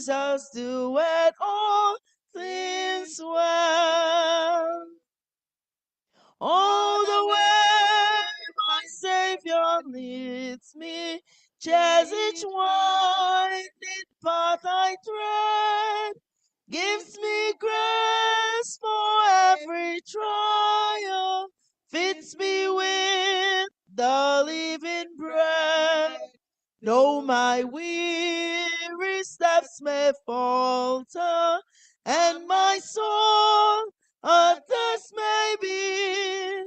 Jesus doeth all things well. All the way my Savior leads me, shares each winding path I tread, gives me grace for every trial, fits me with the living bread. Though my weary steps may falter, and my soul others may be,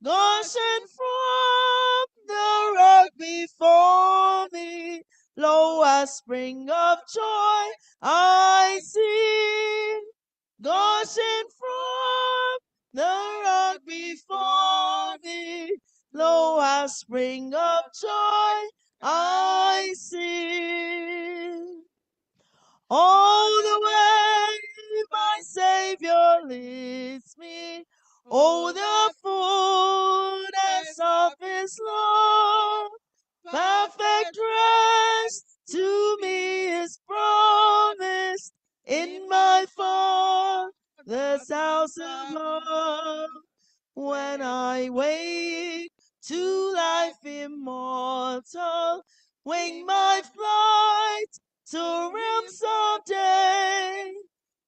gushing from the rock before me, lo, a spring of joy I see, gushing from the rock before me, lo, a spring of joy I see. All the way my Savior leads me, oh, the fullness of His love, perfect rest to me is promised in my Father's house above. When I wake to life immortal, wing my flight to realms of day.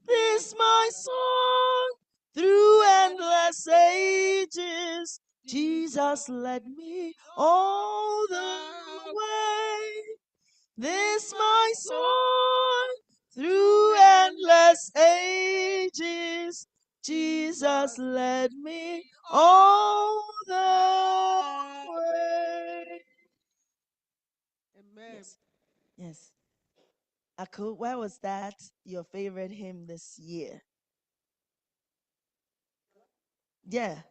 This my song through endless ages. Jesus led me all the way. This my song through endless ages. Jesus led me all the way. Amen. Yes. Yes. Aku, why was that your favorite hymn this year? Yeah.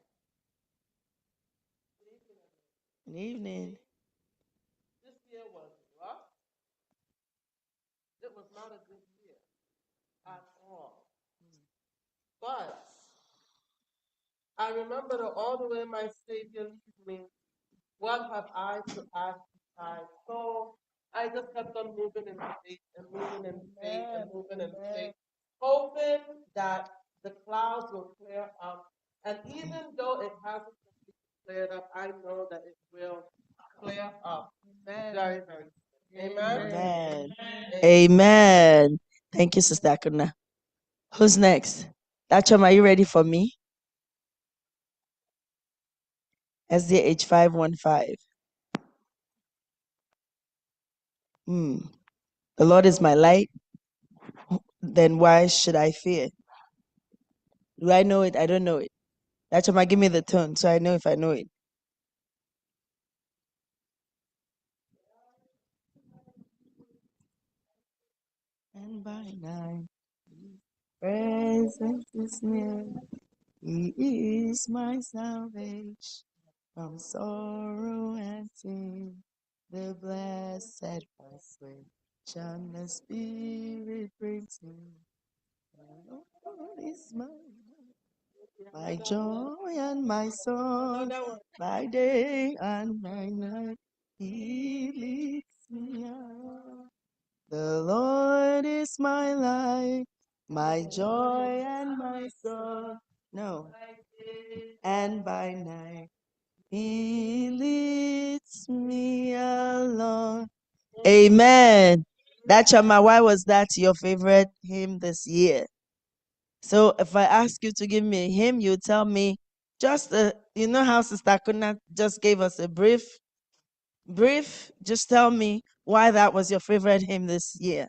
Good evening. This year was rough. It was not a good year at all. But I remember that all the way my Savior leads me, what have I to ask beside? So I just kept on moving in faith and moving in faith and moving in faith, hoping that the clouds will clear up. And even though it hasn't cleared up, I know that it will clear up very, very soon. Amen. Amen. Amen. Thank you, Sister Akuna. Who's next? Dachom, are you ready for me? SDH 515. The Lord is my light. Then why should I fear? Do I know it? I don't know it. Dachoma, give me the tone so I know if I know it. And by night, presence is near. He is my salvation from sorrow and sin. The blessed persuasion the Spirit brings me. The Lord is my joy and my song, by day and by night. He leads me out. The Lord is my light, my joy and my song. No. And by night, He leads me along. Amen. Dachama, why was that your favorite hymn this year? So if I ask you to give me a hymn, you tell me just you know how Sister Kuna just gave us a brief. Just tell me why that was your favorite hymn this year.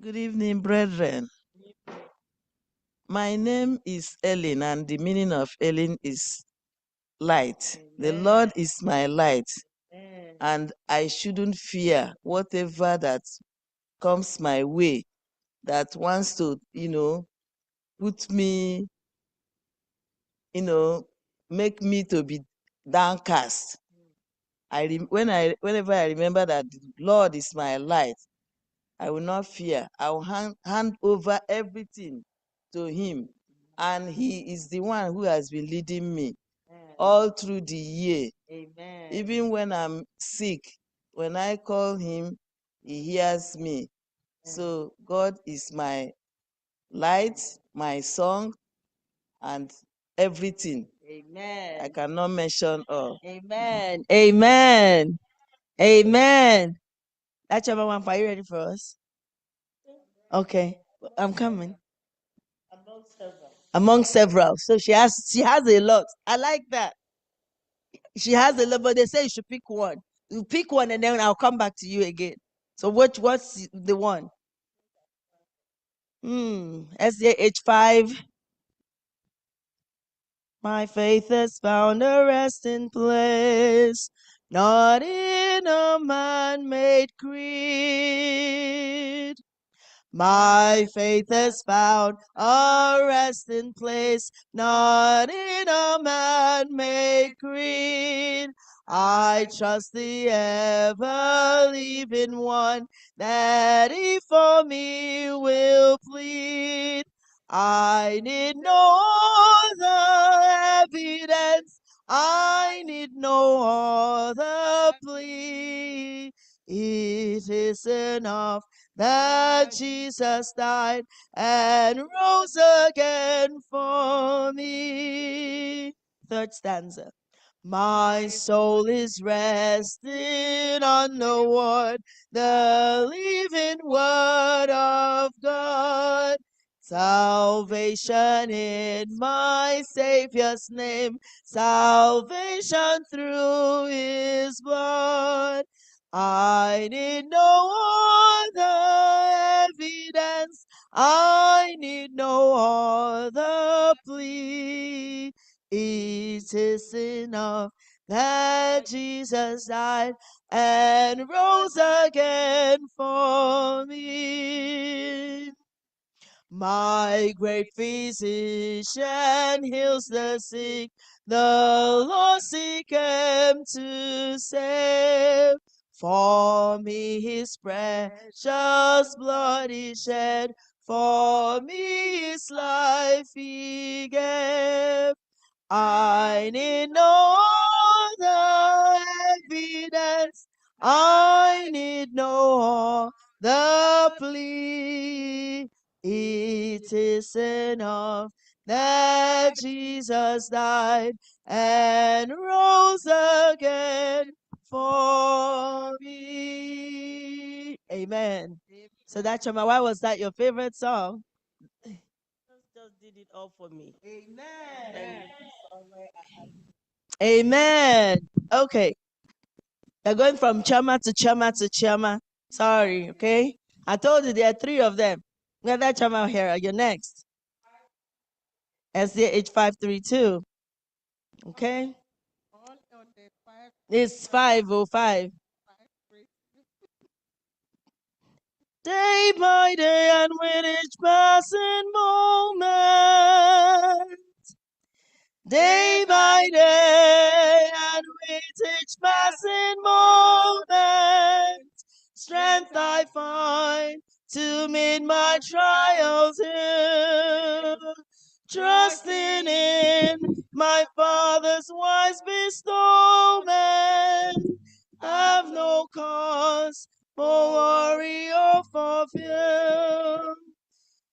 Good evening, brethren. My name is Ellen, and the meaning of Ellen is light. Amen. The Lord is my light, and I shouldn't fear whatever that comes my way that wants to, put me, make me to be downcast. Whenever I remember that the Lord is my light, I will not fear. I will hand over everything to Him, and He is the one who has been leading me all through the year. Amen. Even when I'm sick, when I call Him, He hears me. So God is my light, my song, and everything. Amen. I cannot mention all. Amen. Amen. Amen. That's number one. Are you ready for us? Okay. I'm coming. Among several. So she has a lot. I like that. She has a lot, but they say you should pick one. You pick one and then I'll come back to you again. So what's the one? SDH5. My faith has found a resting place, not in a man-made creed. My faith has found a resting place, not in a man-made creed. I trust the ever-living one, that he for me will plead. I need no other evidence, I need no other plea. It is enough that Jesus died and rose again for me. Third stanza. My soul is resting on the word, the living word of God. Salvation in my Savior's name, salvation through his blood. I need no other evidence, I need no other plea. It is enough that Jesus died and rose again for me. My great physician heals the sick, the lost he came to save. For me his precious blood he shed, for me his life he gave. I need no other evidence, I need no other plea. It is enough that Jesus died and rose again for me. Amen. So that's why was that your favorite song? Just did it all for me. Amen. Amen. Okay. They're going from Chama to Chama to Chama. Sorry, okay? I told you there are three of them. We got that Chama here. You're next. SDH 532. Okay? It's 505. Day by day and with each passing moment. Day by day and with each passing moment, strength I find to meet my trials here. Trusting in my Father's wise bestowment, have no cause for worry or for fear.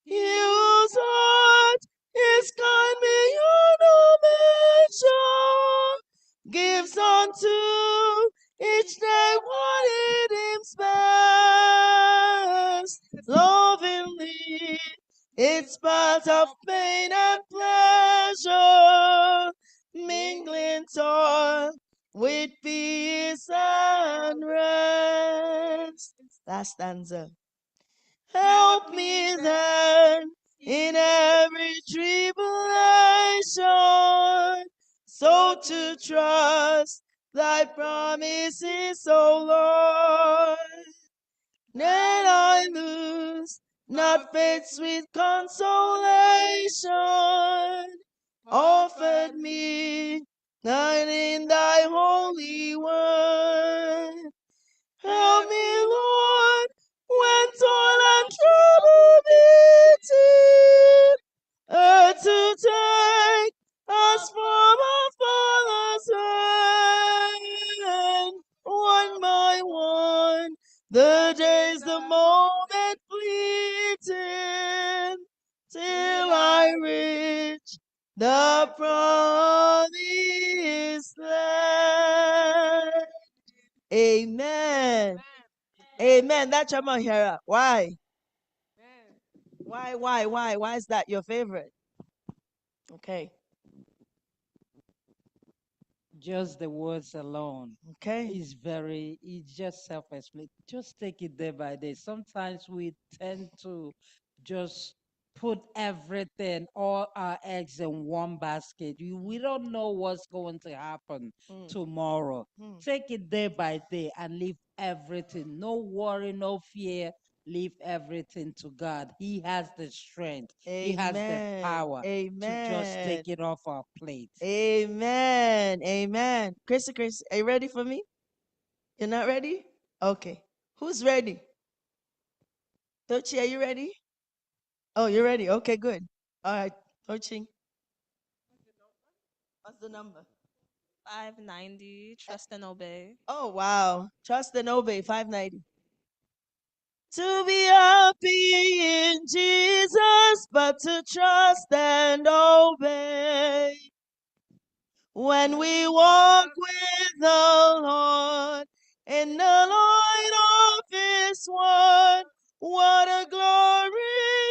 He whose heart is kind beyond all measure, gives unto each day what it deems best. Lovingly, it's part of pain and pleasure, mingling toil with peace and rest. Last stanza. Help me then in every tribulation, so to trust thy promises, O Lord. Then I lose not faith's sweet consolation, offered me not in thy holy word. Help me, Lord, when toil and trouble beat to take us from our Father's hand, one by one. The days, the moment Amen. Amen. That's your Hera. Why? Why is that your favorite? Okay. Just the words alone Okay. it's just self-explanatory. Just take it day by day. Sometimes we tend to just put everything, all our eggs in one basket. We don't know what's going to happen Mm. tomorrow. Mm. Take it day by day and leave everything. No worry, no fear. Leave everything to God. He has the strength. He has the Amen. power to just Amen. take it off our plate. Amen. Amen. Chris, are you ready for me? You're not ready? Okay. Who's ready? Tochi, are you ready? Oh, you're ready. Okay, good. All right, Tochi. What's the number? 590, trust and obey. Oh, wow. Trust and obey, 590. To be happy in Jesus, but to trust and obey. When we walk with the Lord in the light of His word, what a glory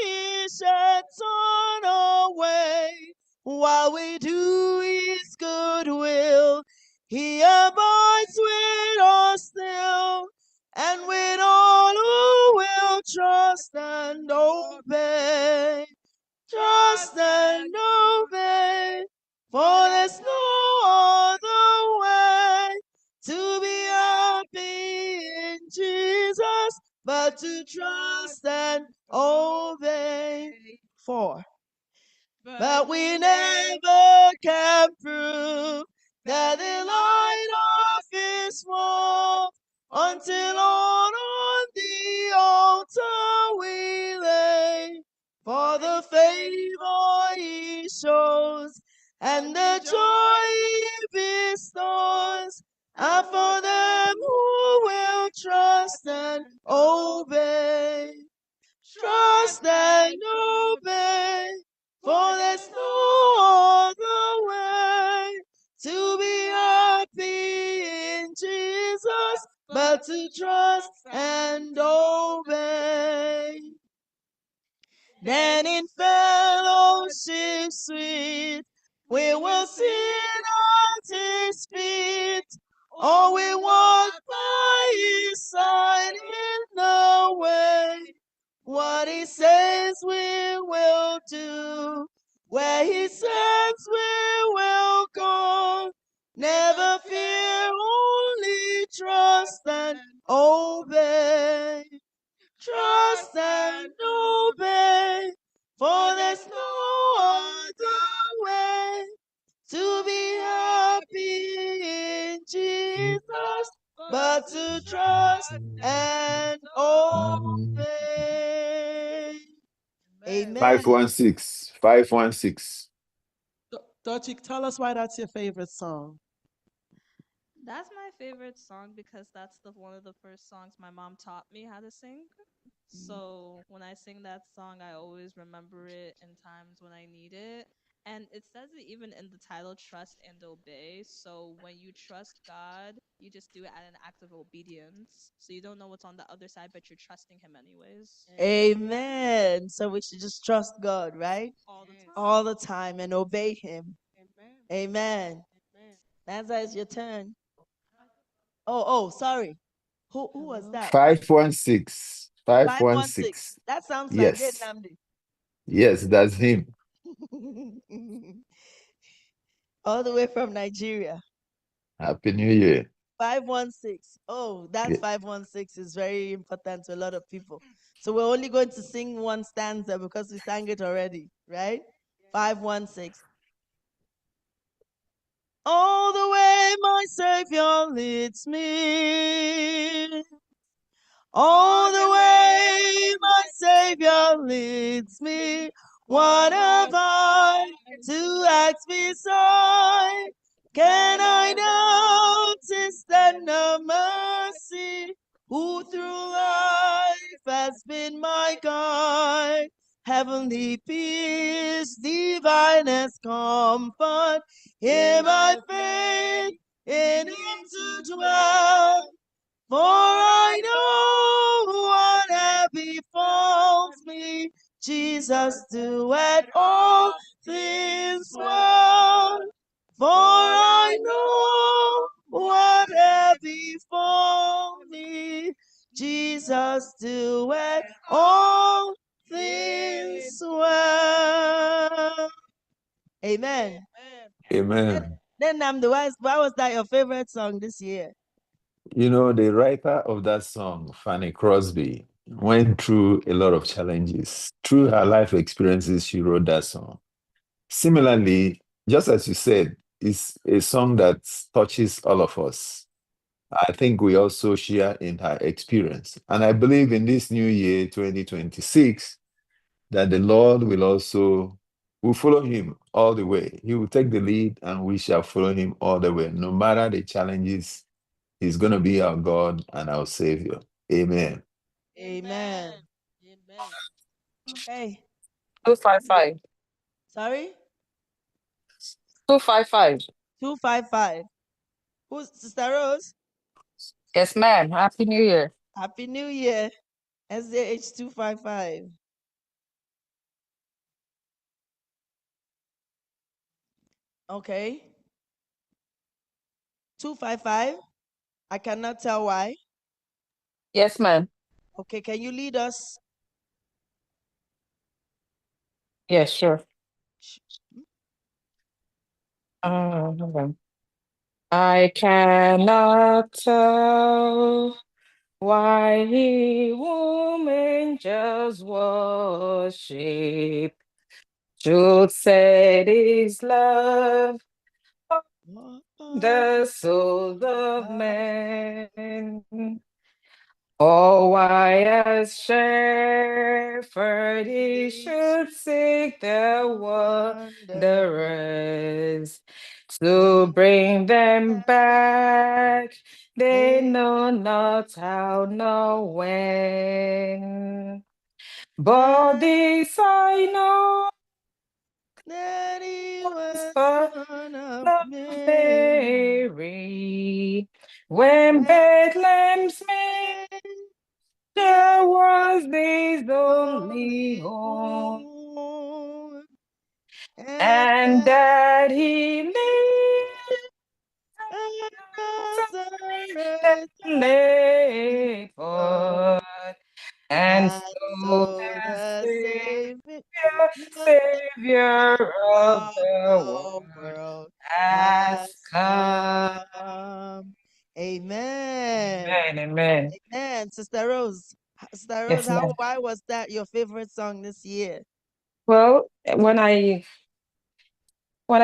He sheds on our way. While we do His good will, He abides with us still, and with all who will trust and obey. Trust and obey, for there's no other way to be happy in Jesus, but to trust and obey. 4. But we never can prove that the light of His love until on the altar we lay. For the favor He shows and the joy He bestows are for them who will trust and obey. Trust and obey, for there's no other way to be happy in Jesus, but to trust and obey. Then in fellowship sweet, we will sit at His feet, or we walk by His side in the way. What He says we will do, where He sends we will go. Never fear, only trust and obey. Trust and obey, for there's no other way to be happy in Jesus, but to trust and obey. Amen. 516. 516. Dochik, tell us why that's your favorite song. That's my favorite song because that's one of the first songs my mom taught me how to sing. So when I sing that song, I always remember it in times when I need it. And it says it even in the title, Trust and Obey. So when you trust God, you just do it at an act of obedience. So you don't know what's on the other side, but you're trusting Him anyways. Amen. So we should just trust God, right? All the time. All the time and obey Him. Amen. Amen. Amen. Nanza, it's your turn. Oh, sorry. Who was Hello. that? 516. 516. 516. That sounds like it, Yes. Namdi. Yes, that's him. All the way from Nigeria. Happy New Year. 516. Oh, that Yeah. 516 is very important to a lot of people. So we're only going to sing one stanza because we sang it already, right? 516. All the way my Savior leads me. All the way my Savior leads me. What have I to ask beside? Can I doubt His tender mercy? Who through life has been my guide? Heavenly peace, divinest comfort, here by faith in Him to dwell. For I know what befalls me, Jesus doeth all things well. For I know what befalls me, Jesus doeth all things well. Amen. Amen. Then why was that your favorite song this year? You know, the writer of that song, Fanny Crosby, went through a lot of challenges. Through her life experiences, she wrote that song. Similarly, just as you said, it's a song that touches all of us. I think we also share in her experience. And I believe in this new year, 2026, that the Lord will follow him all the way. He will take the lead and we shall follow him all the way. No matter the challenges, he's going to be our God and our Savior. Amen. Amen. Amen. Okay. 255. Sorry? 255. 255. Who's Sister Rose? Yes, ma'am. Happy New Year. Happy New Year. SDH 255. Okay. 255. I cannot tell why. Yes, ma'am. Okay, can you lead us? Yes, sure. Sh- Hold on. I cannot tell why whom angels worship. Truth said is love the souls of men. Oh, why as shepherd he should seek the Wonder. wanderers to bring them back. They know not how nor when. But this I know, That he was son son of of Mary. Mary, when Bethlehem's there was his only Only home, home, and and that he lived Nazareth and laid was, forth, and and so so the the Savior Savior of of the the world world has has come. come. Amen. Amen, amen. Amen. Sister Rose, Yes, ma'am. why was that your favorite song this year? Well, when I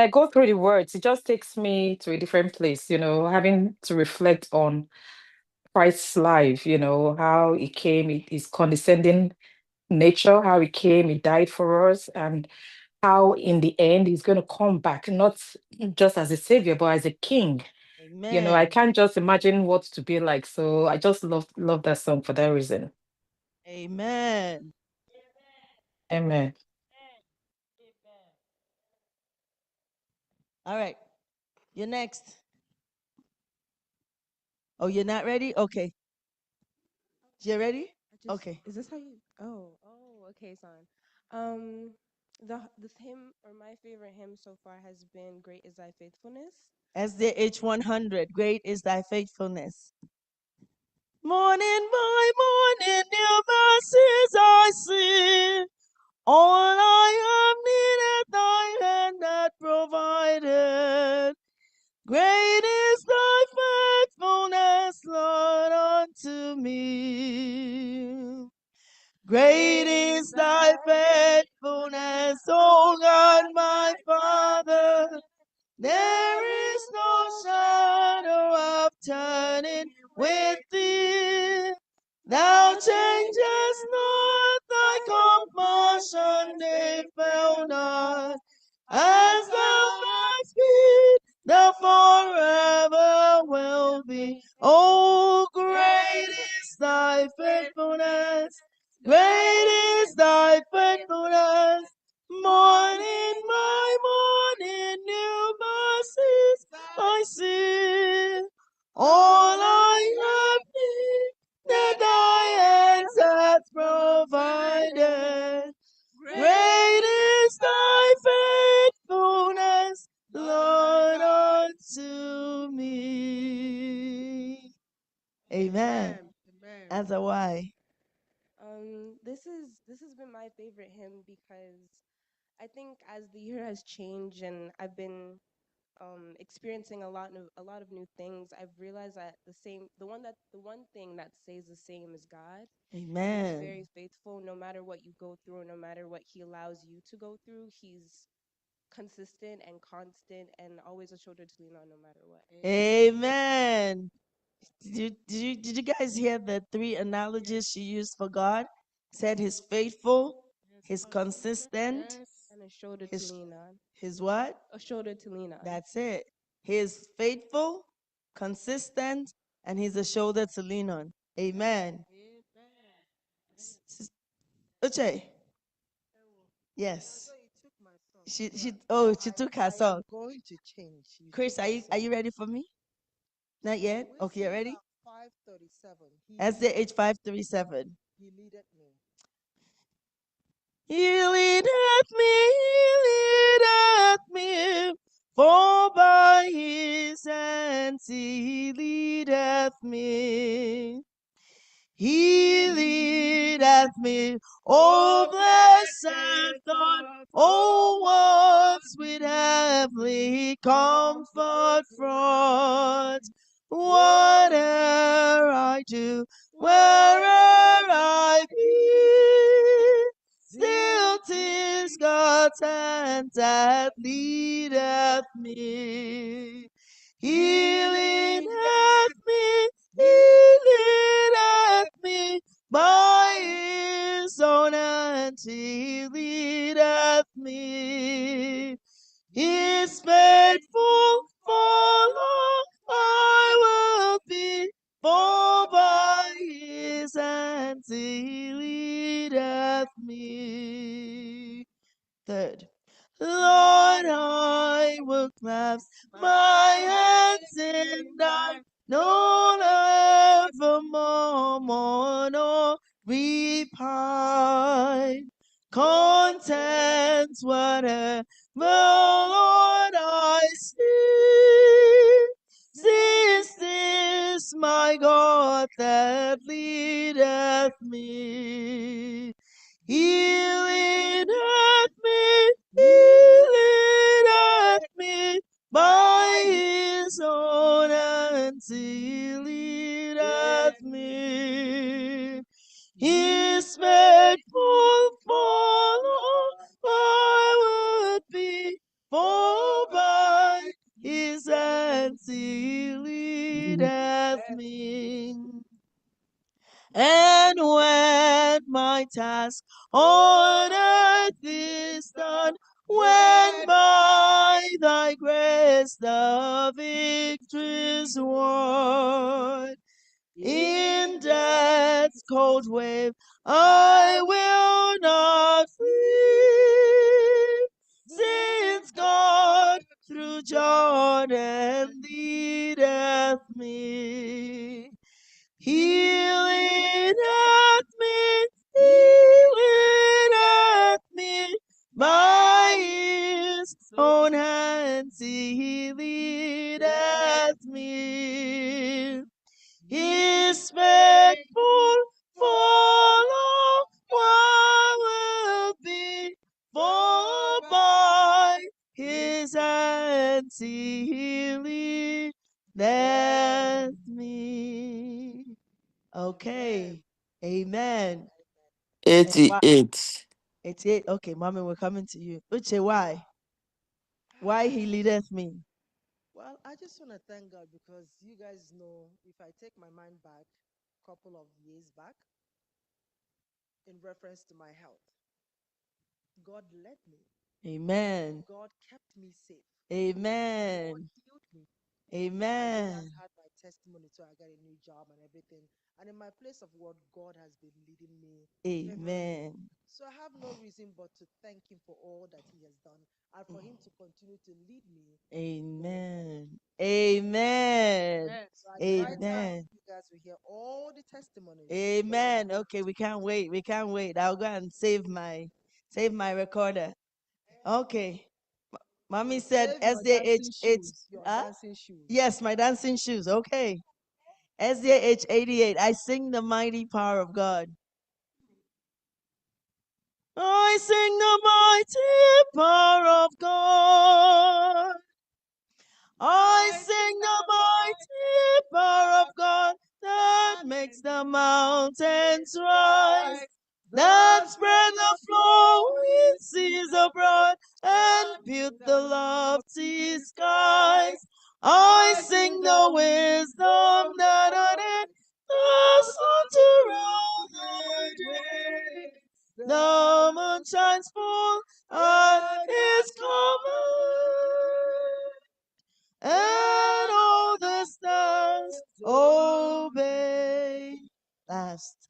go through the words, it just takes me to a different place, having to reflect on Christ's life, how he came, his condescending nature, how he came, he died for us, and how in the end he's going to come back, not just as a savior, but as a king. I Amen. can't just imagine what to be like. So I just love that song for that reason. Amen. Amen. All right. You're next. Oh, you're not ready? Okay. You ready? Okay. Is this how you? Oh, okay, son. Um, the hymn or my favorite hymn so far has been "Great Is Thy Faithfulness." SDH 100. Great is thy faithfulness. Morning by morning, new mercies I see. All I have needed, thy hand hath provided. Great is thy faithfulness, Lord, unto me. Great is thy faithfulness, O God, my Father. There is no shadow of turning with thee. Thou changest not, thy compassion they fail not. As thou hast been, thou forever will be. Oh, great is thy faithfulness. Great is thy faithfulness. Morning by morning, new mercies I see. All I have Amen. Amen. Answer why? This has been my favorite hymn because I think as the year has changed and I've been experiencing a lot of new things, I've realized that the one thing that stays the same is God. He's Amen. very faithful no matter what you go through, no matter what he allows you to go through. He's consistent and constant and always a shoulder to lean on no matter what. Amen. Did you guys hear the three analogies she used for God? Said he's faithful, he's consistent, And a shoulder to his lean on. his what? A shoulder to lean on. That's it. He's faithful, consistent, and he's a shoulder to lean on. Amen. Uche. Yes. She took her song. Going to change. Chris, are you ready for me? Not yet? Okay, you ready? 537. SDH 537. He leaded me. He leadeth me, he leadeth me, for by his hands he leadeth me. He leadeth me, oh blessed thought, oh what sweet heavenly comfort fraught. Whate'er I do, where'er I be, still 'tis God's hand that leadeth me. He leadeth me, he leadeth me, by his own hand he leadeth me. He's faithful, follow I will be, for by his hand he leadeth me. Third, Lord, I will clasp my hands in thine, no evermore mourn or repine. Content whatever, Lord, I see. This is my God that leadeth me. He leadeth me, he leadeth me, by his own hands he leadeth me. He's faithful, follow I would be, for by his hands he leadeth me. And when my task on earth is done, when by thy grace the victory's won, in death's cold wave I will not flee, since God through Jordan leadeth me. He leadeth me, he leadeth me, by his own hands he leadeth me. He's faithful, follow what will be, for by his hands he leadeth me. Okay. Amen. And why? 88. 88. Okay, mommy, we're coming to you. Uche, why? Why he leadeth me? Well, I just want to thank God because you guys know if I take my mind back a couple of years back in reference to my health, God led me. Amen. God kept me safe. Amen. God healed me. Amen. I just had my testimony, so I got a new job and everything. And in my place of work, God has been leading me. Amen. So I have no reason but to thank Him for all that He has done and for Him to continue to lead me. Amen. Amen. So at the right time, Amen. you guys will hear all the testimonies. Amen. Okay, we can't wait. We can't wait. I'll go and save my recorder. Okay. Mommy said Save your dancing SDH8. shoes. Your Huh? dancing shoes. Yes, my dancing shoes. Okay. SDA 88. I sing the mighty power of God. I sing the mighty power of God. I sing the mighty power of God that makes the mountains rise, that spread the flowing seas abroad and built the lofty skies. I sing the wisdom that ordered the sun to rule the day. The moon shines full at its command, and all the stars obey. Last.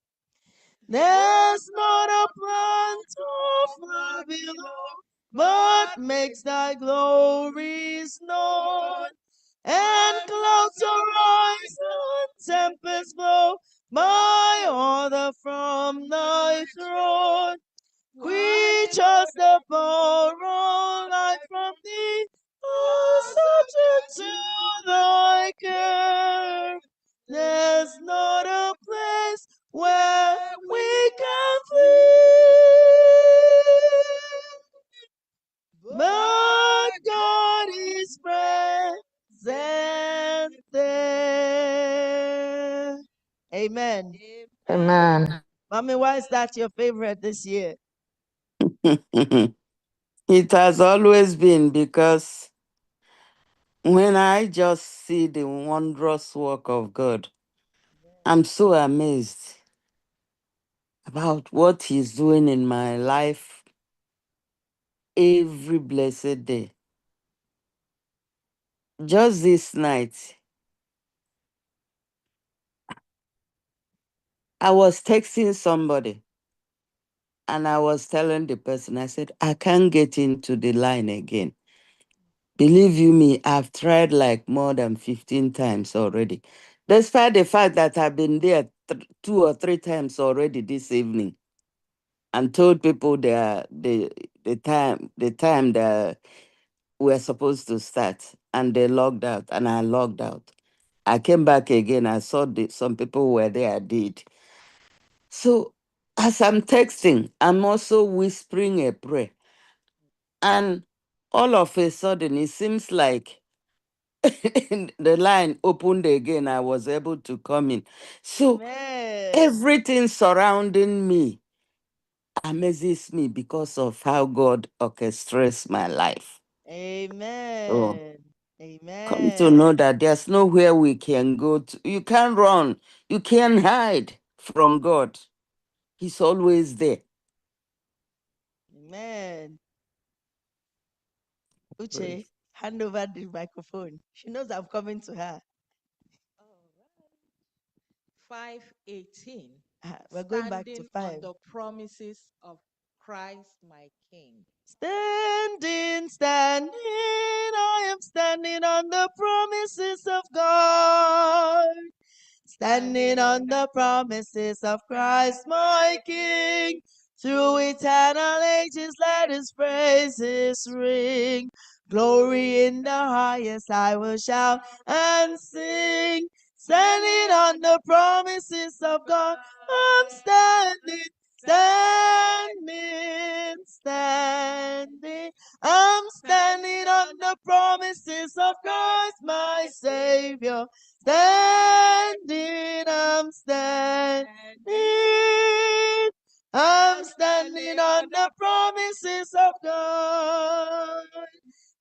There's not a plant of below, but makes thy glories known. And clouds arise and tempests blow by order from thy throne. Creatures that borrow light from thee are subject to thy care. There's not a place where we can flee, but God is present there. Amen. Amen. Mommy, why is that your favorite this year? It has always been, because when I just see the wondrous work of God, I'm so amazed about what He's doing in my life every blessed day. Just this night, I was texting somebody and I was telling the person, I said, I can't get into the line again. Believe you me, I've tried like more than 15 times already. Despite the fact that I've been there 2 or 3 times already this evening and told people the time that we're supposed to start, and they logged out and I logged out. I came back again, I saw some people were there, I did. So as I'm texting, I'm also whispering a prayer. And all of a sudden, it seems like the line opened again. I was able to come in. So Amen. everything surrounding me amazes me because of how God orchestrates my life. So Amen. come to know Amen. that there's nowhere we can go to. You can't run. You can't hide from God. He's always there. Amen. Praise. Uche, hand over the microphone. She knows I'm coming to her. All right. 5:18. We're going back to Standing on 5. the promises of Christ my King. Standing, standing, I am standing on the promises of God. Standing on the promises of Christ my King. Through eternal ages let his praises ring. Glory in the highest I will shout and sing. Standing on the promises of God, I'm standing, standing, standing. I'm standing on the promises of Christ my Savior. Standing, I'm standing. I'm standing on the promises of God.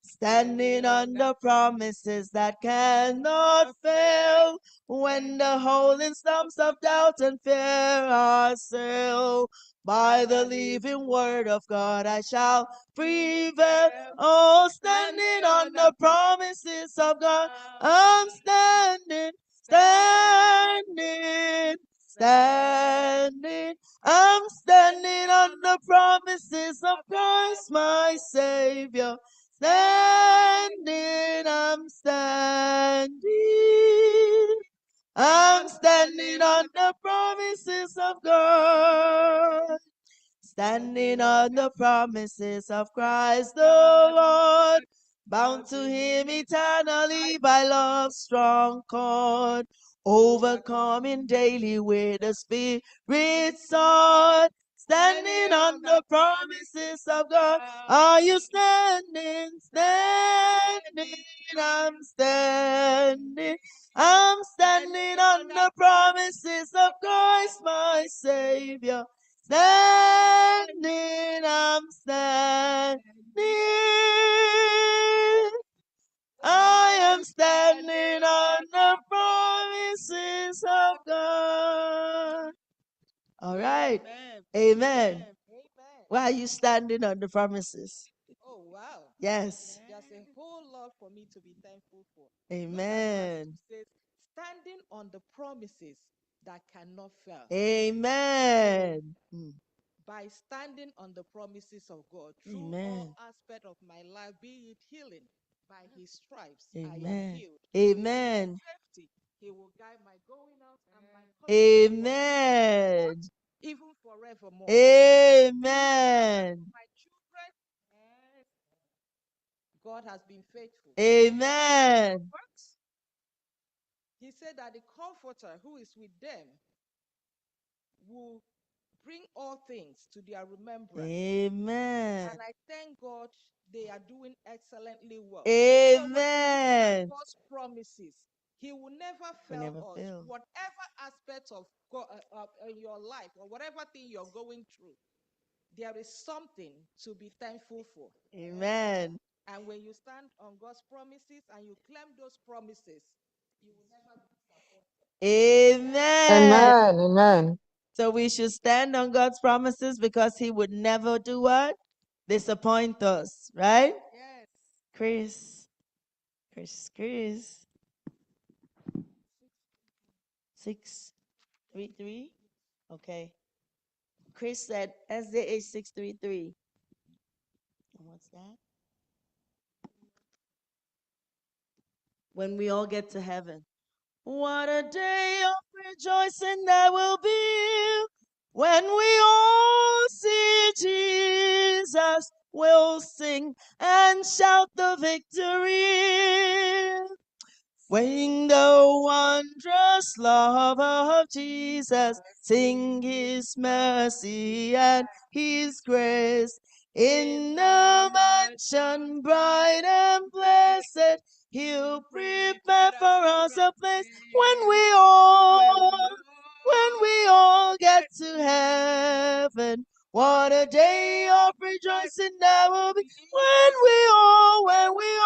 Standing on the promises that cannot fail. When the holding storms of doubt and fear are sail, by the living word of God I shall prevail. Oh, standing on the promises of God, I'm standing, standing, standing. I'm standing on the promises of Christ my Savior. Standing, I'm standing. I'm standing on the promises of God. Standing on the promises of Christ the Lord. Bound to him eternally by love's strong cord. overcoming daily with the Spirit's sword, standing on the promises of God. Are you standing? Standing, I'm standing on the promises of Christ, my Savior. Standing, I'm standing. I am standing on the promises of God. All right. Amen. Amen. Why are you standing on the promises? Oh, wow. Yes. There's a whole lot for me to be thankful for. Look at verse 2 Amen. says, standing on the promises that cannot fail. Amen. By standing on the promises of God through Amen. all aspects of my life, be it healing, by his stripes I am Amen. healed. Amen. Safety, he will guide my going out and my coming in, Amen. even forevermore. Amen. My children, yes, God has been faithful. Amen. He said that the comforter who is with them will bring all things to their remembrance. Amen. And I thank God they are doing excellently well. So when we look at Amen. God's promises, he will never We fail never us. fail. Whatever aspect of God, your life or whatever thing you're going through, there is something to be thankful for. Amen. And when you stand on God's promises and you claim those promises, you will never be disappointed. Amen. Amen. Amen. So we should stand on God's promises because he would never do what? Disappoint us, right? Yes. Chris. 633. Okay. Chris said SDA 633. And what's that? When we all get to heaven. What a day of rejoicing that will be when we all see Jesus. We'll sing and shout the victory. Sing the wondrous love of Jesus. Sing his mercy and his grace. In the mansion bright and blessed, he'll prepare for us a place when we all get to heaven. What a day of rejoicing that will be when we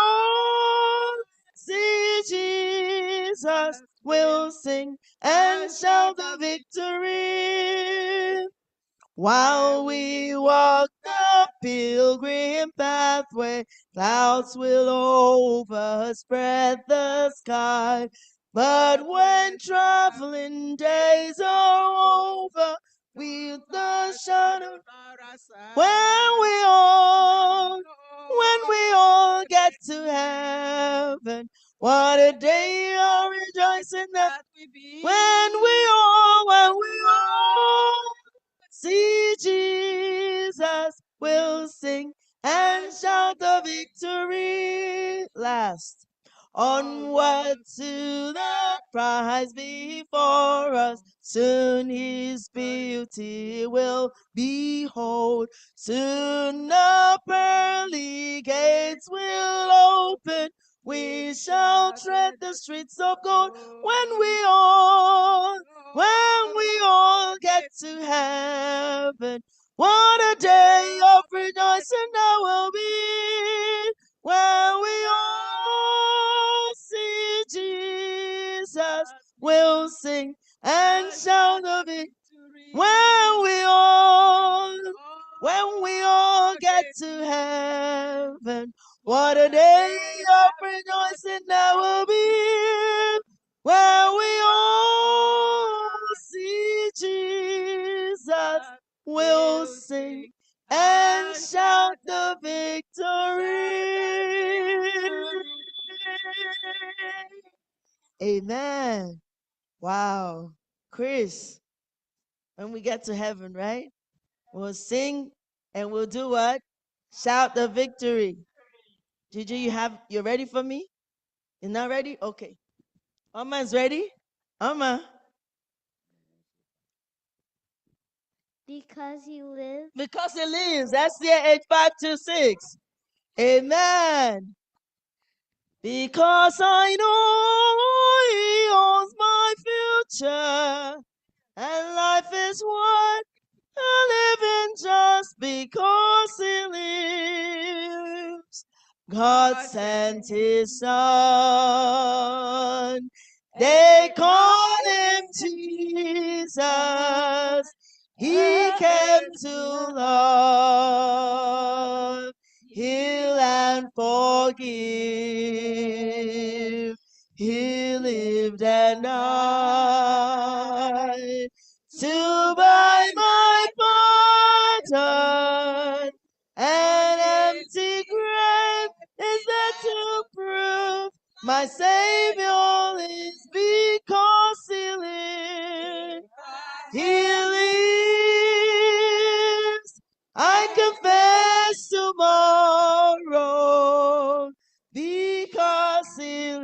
all see Jesus. We'll sing and shout the victory. While we walk the pilgrim pathway, clouds will overspread the sky. But when traveling days are over, with the shadow, when we all get to heaven, what a day of rejoicing that when we all see Jesus, we'll sing and shout the victory. Last, onward to the prize before us. Soon his beauty will behold. Soon the pearly gates will open. We shall tread the streets of gold when we all get to heaven. What a day of rejoicing there will be when we all see Jesus. We'll sing and shout the victory when we all get to heaven. What a day of rejoicing there will be when we all see Jesus. We'll sing and shout the victory. Amen. Wow. Chris, when we get to heaven, right? We'll sing and we'll do what? Shout the victory. Gigi, you're ready for me? You're not ready? Okay. Mama's ready? Ama. Because he lives. Because he lives. SDA 8526. Amen. Because I know he owns my future, and life is worth living just because he lives. God sent his son. They call him Jesus. He came to love, heal, and forgive. He lived and died to buy my pardon. An empty grave is there to prove my Savior is, because he lives. He lives. I confess tomorrow, because he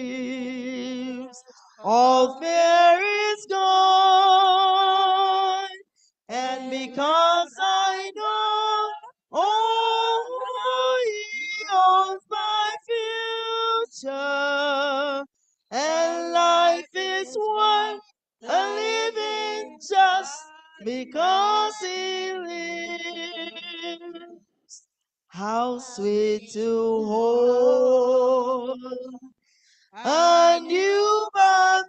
lives. All fear is gone, and because I know, oh, he owns my future, and life is worth a living just because he lives. How sweet to hold a newborn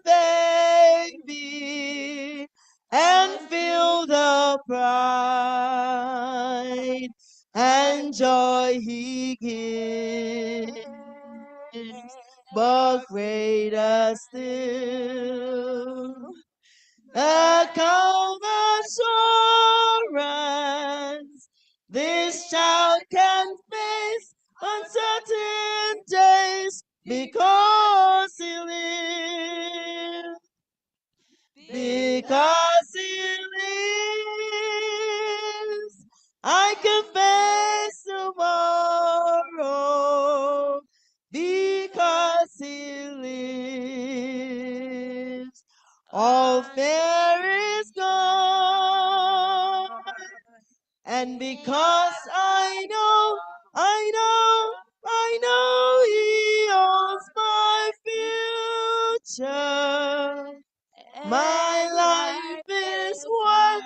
baby and feel the pride and joy he gives. But greater still, a calm assurance this child can face uncertain days, because he lives. Because he lives, I confess tomorrow. Because he lives, all fear is gone. And because I know he owns my future, my life is worth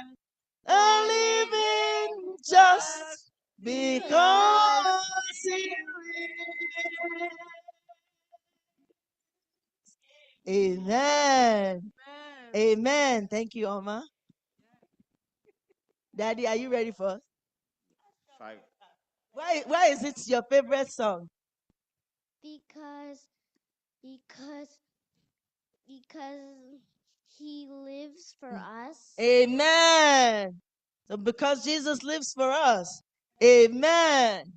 a living just because he lives. Amen. Amen. Thank you, Oma. Daddy, are you ready for us? 5. Why is it your favorite song? Because because because he lives for us. Amen. So because Jesus lives for us. Amen.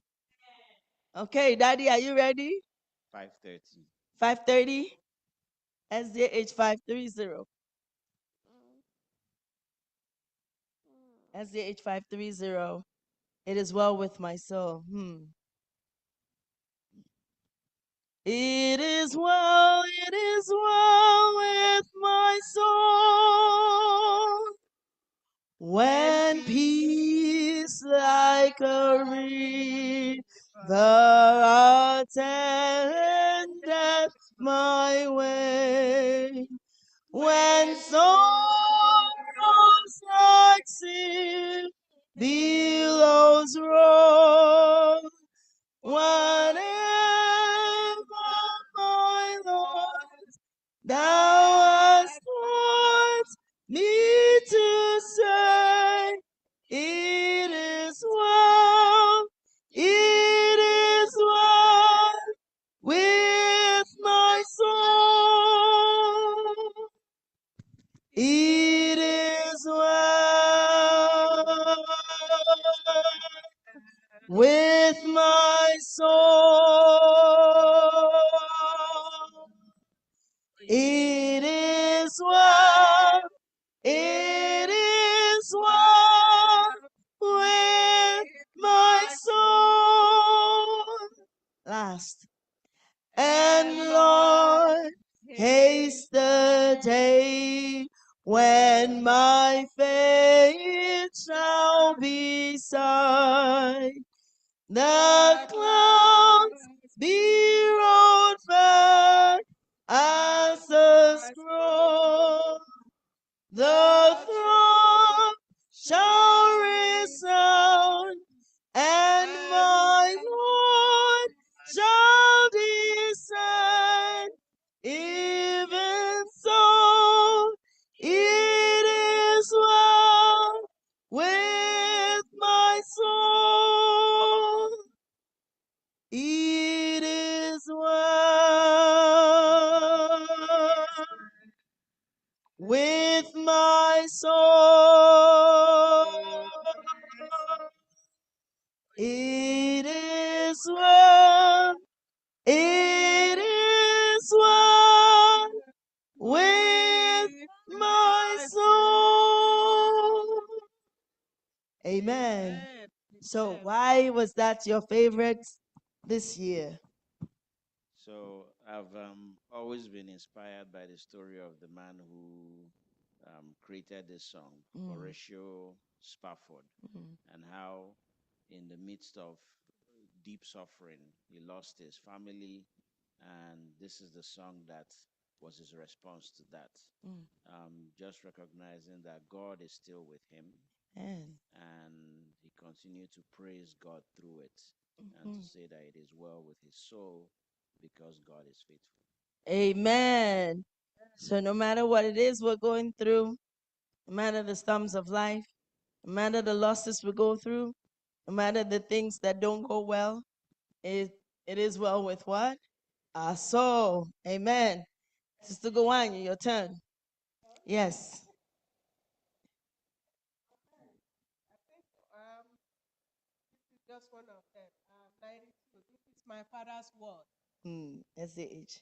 Okay, Daddy, are you ready? 5:30. 5:30. SDH 530. SDH 530. It is well with my soul. It is well with my soul. When peace like a river attendeth my way, when sorrows like sea billows roll, whatever my Lord thou hast taught me to say, it is well, it is well with my soul. It is well with my soul. It is well, it is well with my soul. Last. And Lord, the day when my faith shall be sight. The clouds be rolled back as a scroll. The throne shall resound, and my Lord shall descend. Even so, it is well with my soul. It is well with my soul. It is well. It is well with my soul. Amen. So, why was that your favorite this year? So I've always been inspired by the story of the man who created this song, Horatio Spafford, and how, in the midst of deep suffering, he lost his family, and this is the song that was his response to that. Just recognizing that God is still with him, and he continued to praise God through it, and to say that it is well with his soul because God is faithful. Amen. So, no matter what it is we're going through, no matter the storms of life, no matter the losses we go through, no matter the things that don't go well, it is well with what? Our soul. Amen. Sister Gowanya, your turn. Yes. This is just one of them. 92. This is my father's word. SDH.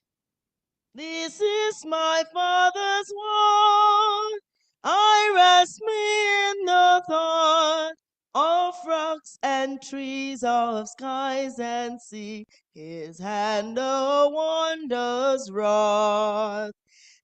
This is my Father's word. I rest me in the thought of rocks and trees, of skies and sea. His hand the wonders wrought.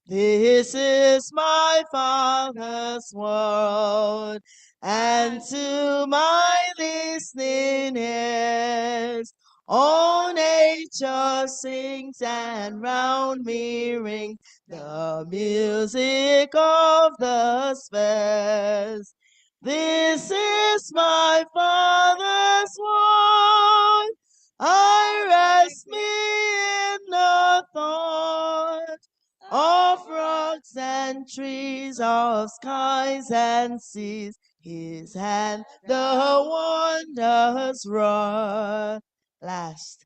This is my Father's word, and to my listening ears, all nature sings, and round me rings the music of the spheres. This is my Father's word. I rest me in the thought of rocks and trees, of skies and seas. His hand the wonders wrought. Last.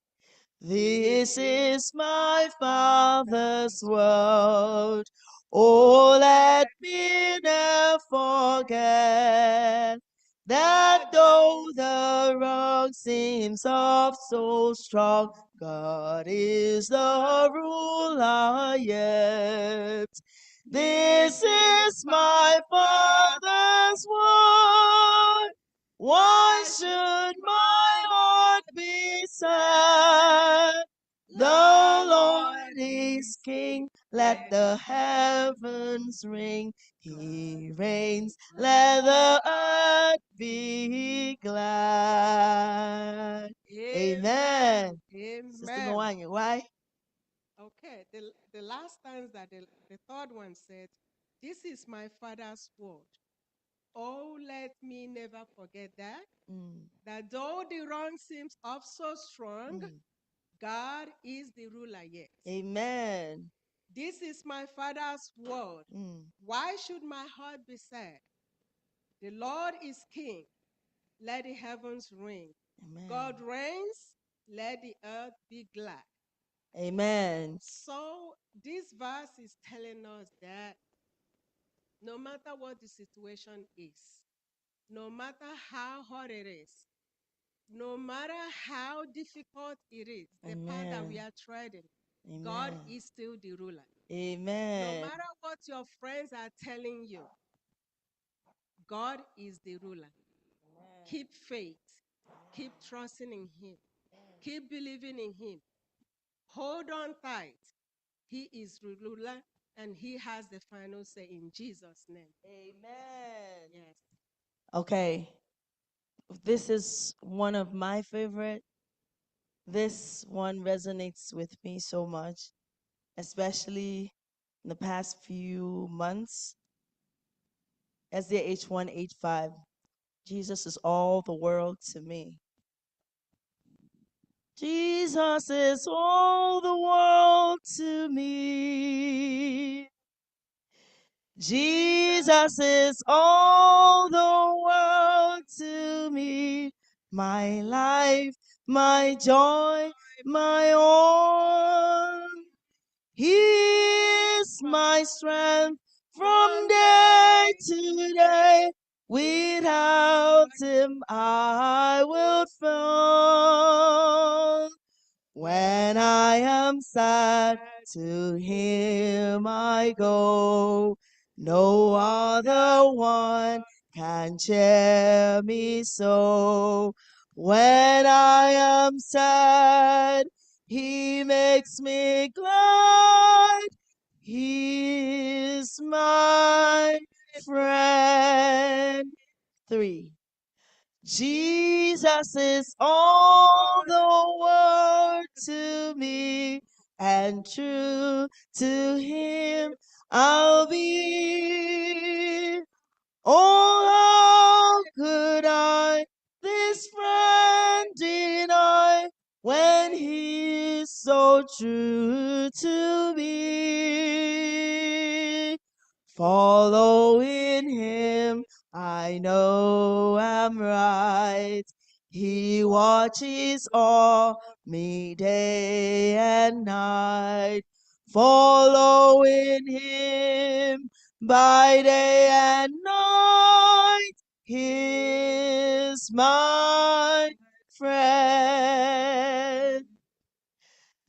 This is my Father's world. Oh, let me never forget that though the rock seems soft, so strong, God is the ruler yet. This is my Father's word. Why should my heart be sad? The Lord is King, let the heavens ring. He reigns, let the earth be glad. Amen. Sister Amen. Mwanya, why? Okay, the last stanza, the third one said, "This is my father's word. Oh, let me never forget that. That though the wrong seems of so strong, God is the ruler yet. Amen. This is my father's word. Why should my heart be sad? The Lord is king. Let the heavens ring. Amen. God reigns. Let the earth be glad." Amen. So this verse is telling us that no matter what the situation is, no matter how hard it is, no matter how difficult it is, the path that we are treading, God is still the ruler. Amen. No matter what your friends are telling you, God is the ruler. Keep faith. Keep trusting in Him. Keep believing in Him. Hold on tight. He is ruler and he has the final say in Jesus' name. Amen. Yes. Okay. This is one of my favorite. This one resonates with me so much, especially in the past few months. SDA H185. Jesus is all the world to me. Jesus is all the world to me. Jesus is all the world to me. My life, my joy, my all. He is my strength from day to day. Without him, I will fall. When I am sad, to him I go. No other one can cheer me so. When I am sad, he makes me glad. He is my friend. 3. Jesus is all the world to me, and true to him I'll be. Oh, how could I this friend deny when he's so true to me? Following him, I know I'm right. He watches all me day and night. Following him by day and night, he is my friend.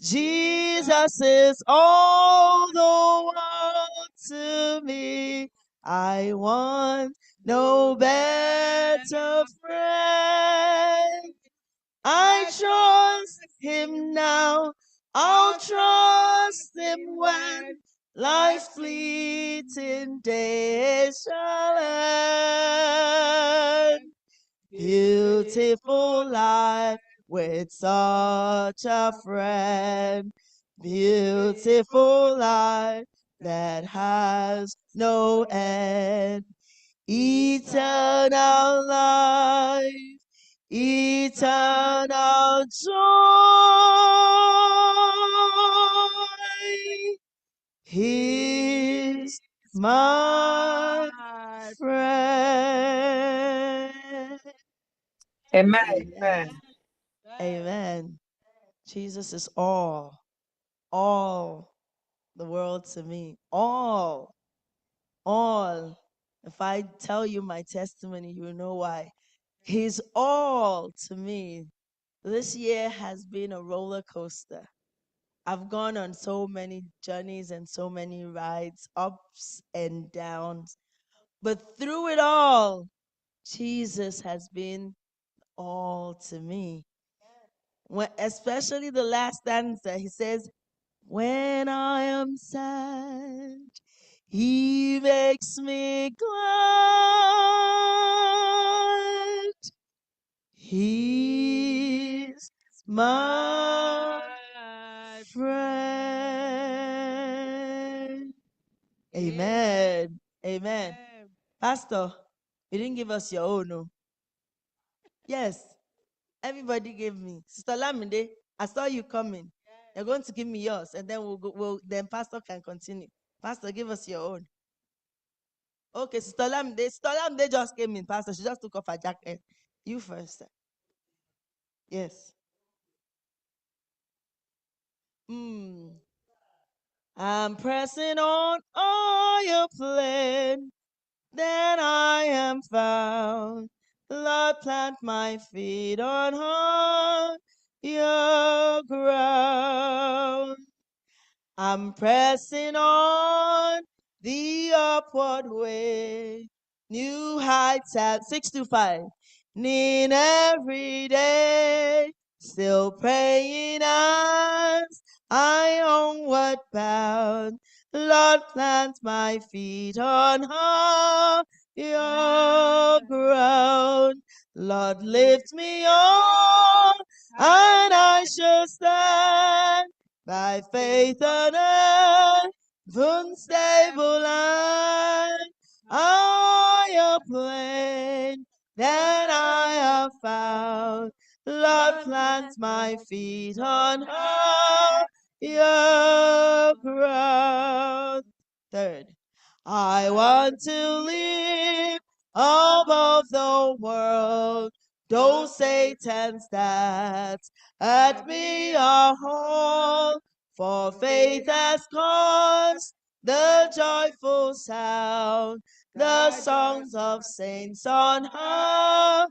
Jesus is all the world to me. I want no better friend. I trust him now. I'll trust him when life's fleeting days shall end. Beautiful life with such a friend. Beautiful life that has no end. Eternal life, eternal joy. He's my friend. Amen. Amen. Amen. Amen. Jesus is all the world to me. All. If I tell you my testimony, you know why. He's all to me. This year has been a roller coaster. I've gone on so many journeys and so many rides, ups and downs. But through it all, Jesus has been all to me. Especially the last stanza, he says, when I am sad, he makes me glad. He's my friend. Amen. Amen. Pastor, you didn't give us your own. No? Yes. Everybody gave me. Sister Laminde, I saw you coming. You're going to give me yours, and then then Pastor can continue. Pastor, give us your own. Okay, Sister Laminde just came in, Pastor. She just took off her jacket. You first. Yes. I'm pressing on your plan. Then I am found. Lord, plant my feet on higher ground. I'm pressing on the upward way. New heights at 625. Need every day. Still praying as I onward bound. Lord, plant my feet on higher ground. Lord, lift me up, and I shall stand by faith on earth, unstable land, higher plane than I have found. Lord, plant my feet on higher ground. Third, I want to live above the world. Though Satan's darts at me are whole, for faith has caused the joyful sound, the songs of saints on higher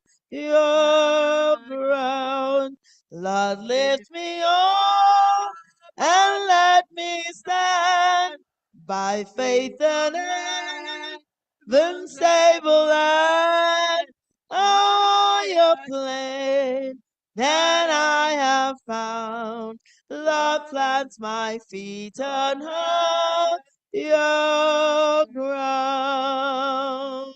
ground. Lord, lift me up and let me stand by faith and heaven stable and higher plane than I have found. Lord, plant my feet on higher ground.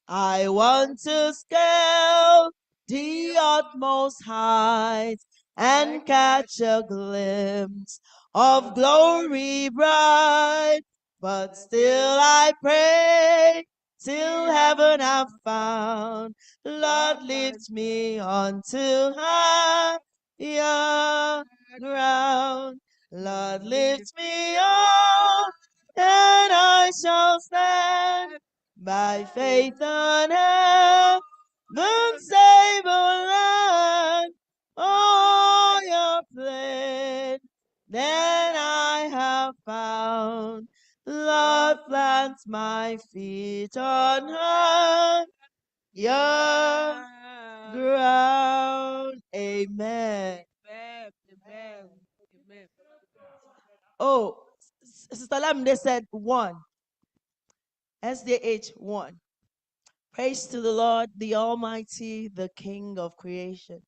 I want to scale the utmost heights and catch a glimpse of glory bright. But still I pray till heaven I've found. Lord, lift me onto higher ground. Lord, lift me up, and I shall stand by faith on heaven's stable land, all your plan, then I have found. Lord, plant my feet on higher ground. Amen. Amen. Amen. Amen. Oh, Sister Lamde said 1. SDH 1. Praise to the Lord, the Almighty, the King of creation.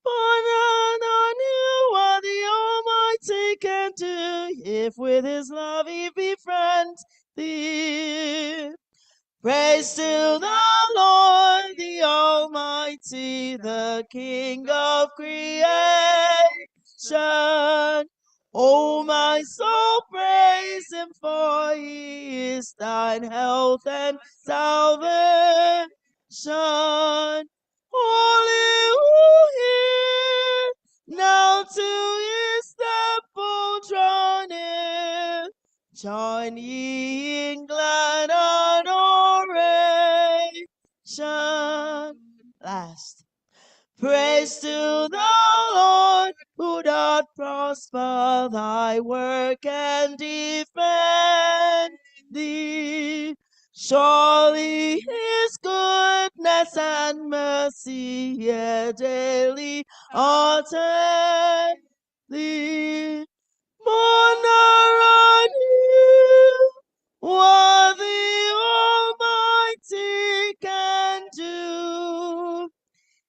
For I knew what the Almighty can do if with his love he befriends thee. Praise to the Lord, the Almighty, the King of creation. Oh, my soul, praise him, for he is thine health and salvation. Hallelujah! Now to his temple draw near. Join ye in glad adoration. Last. Praise to the Lord, who doth prosper thy work and defend thee. Surely his goodness and mercy here daily attend thee. Wonder on you, what the Almighty can do.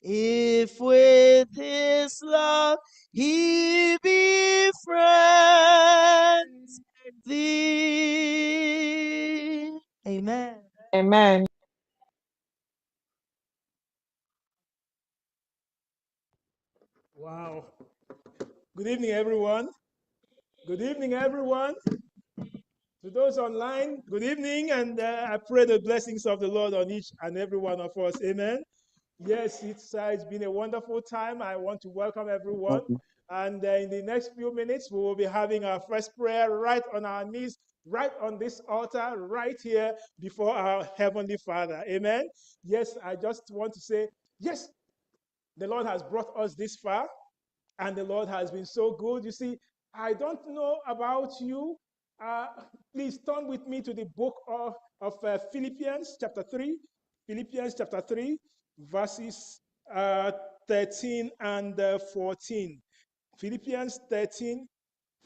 If with his love he befriends thee. Amen. Amen. Wow. Good evening, everyone. Good evening, everyone. To those online, good evening, and I pray the blessings of the Lord on each and every one of us. Amen. Yes, it's been a wonderful time. I want to welcome everyone. And in the next few minutes, we will be having our first prayer right on our knees, right on this altar, right here before our Heavenly Father. Amen. Yes, I just want to say, yes, the Lord has brought us this far. And the Lord has been so good. You see, I don't know about you. Uh, please turn with me to the book of Philippians chapter 3. Philippians chapter 3, verses 13 and 14. Philippians 13.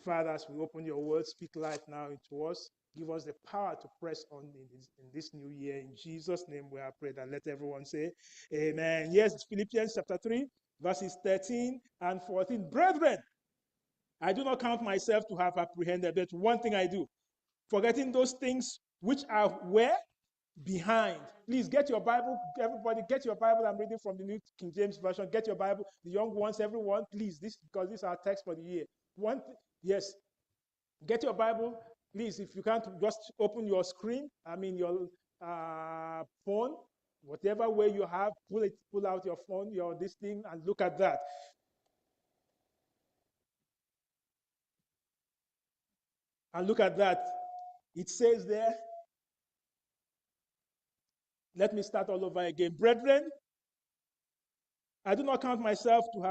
Father, as we open your word, speak life now into us. Give us the power to press on in this new year. In Jesus' name, we have prayed, and let everyone say, Amen. Yes, Philippians chapter 3, verses 13 and 14. Brethren, I do not count myself to have apprehended, but one thing I do, forgetting those things which are where? Behind. Please get your Bible. Everybody, get your Bible. I'm reading from the New King James Version. Get your Bible. The young ones, everyone, please. Because this is our text for the year. Yes. Get your Bible, please. If you can't, just open your screen. Your phone, whatever way you have. Pull out your phone, this thing, and look at that. And look at that. It says there. Let me start all over again. Brethren, I do not count myself to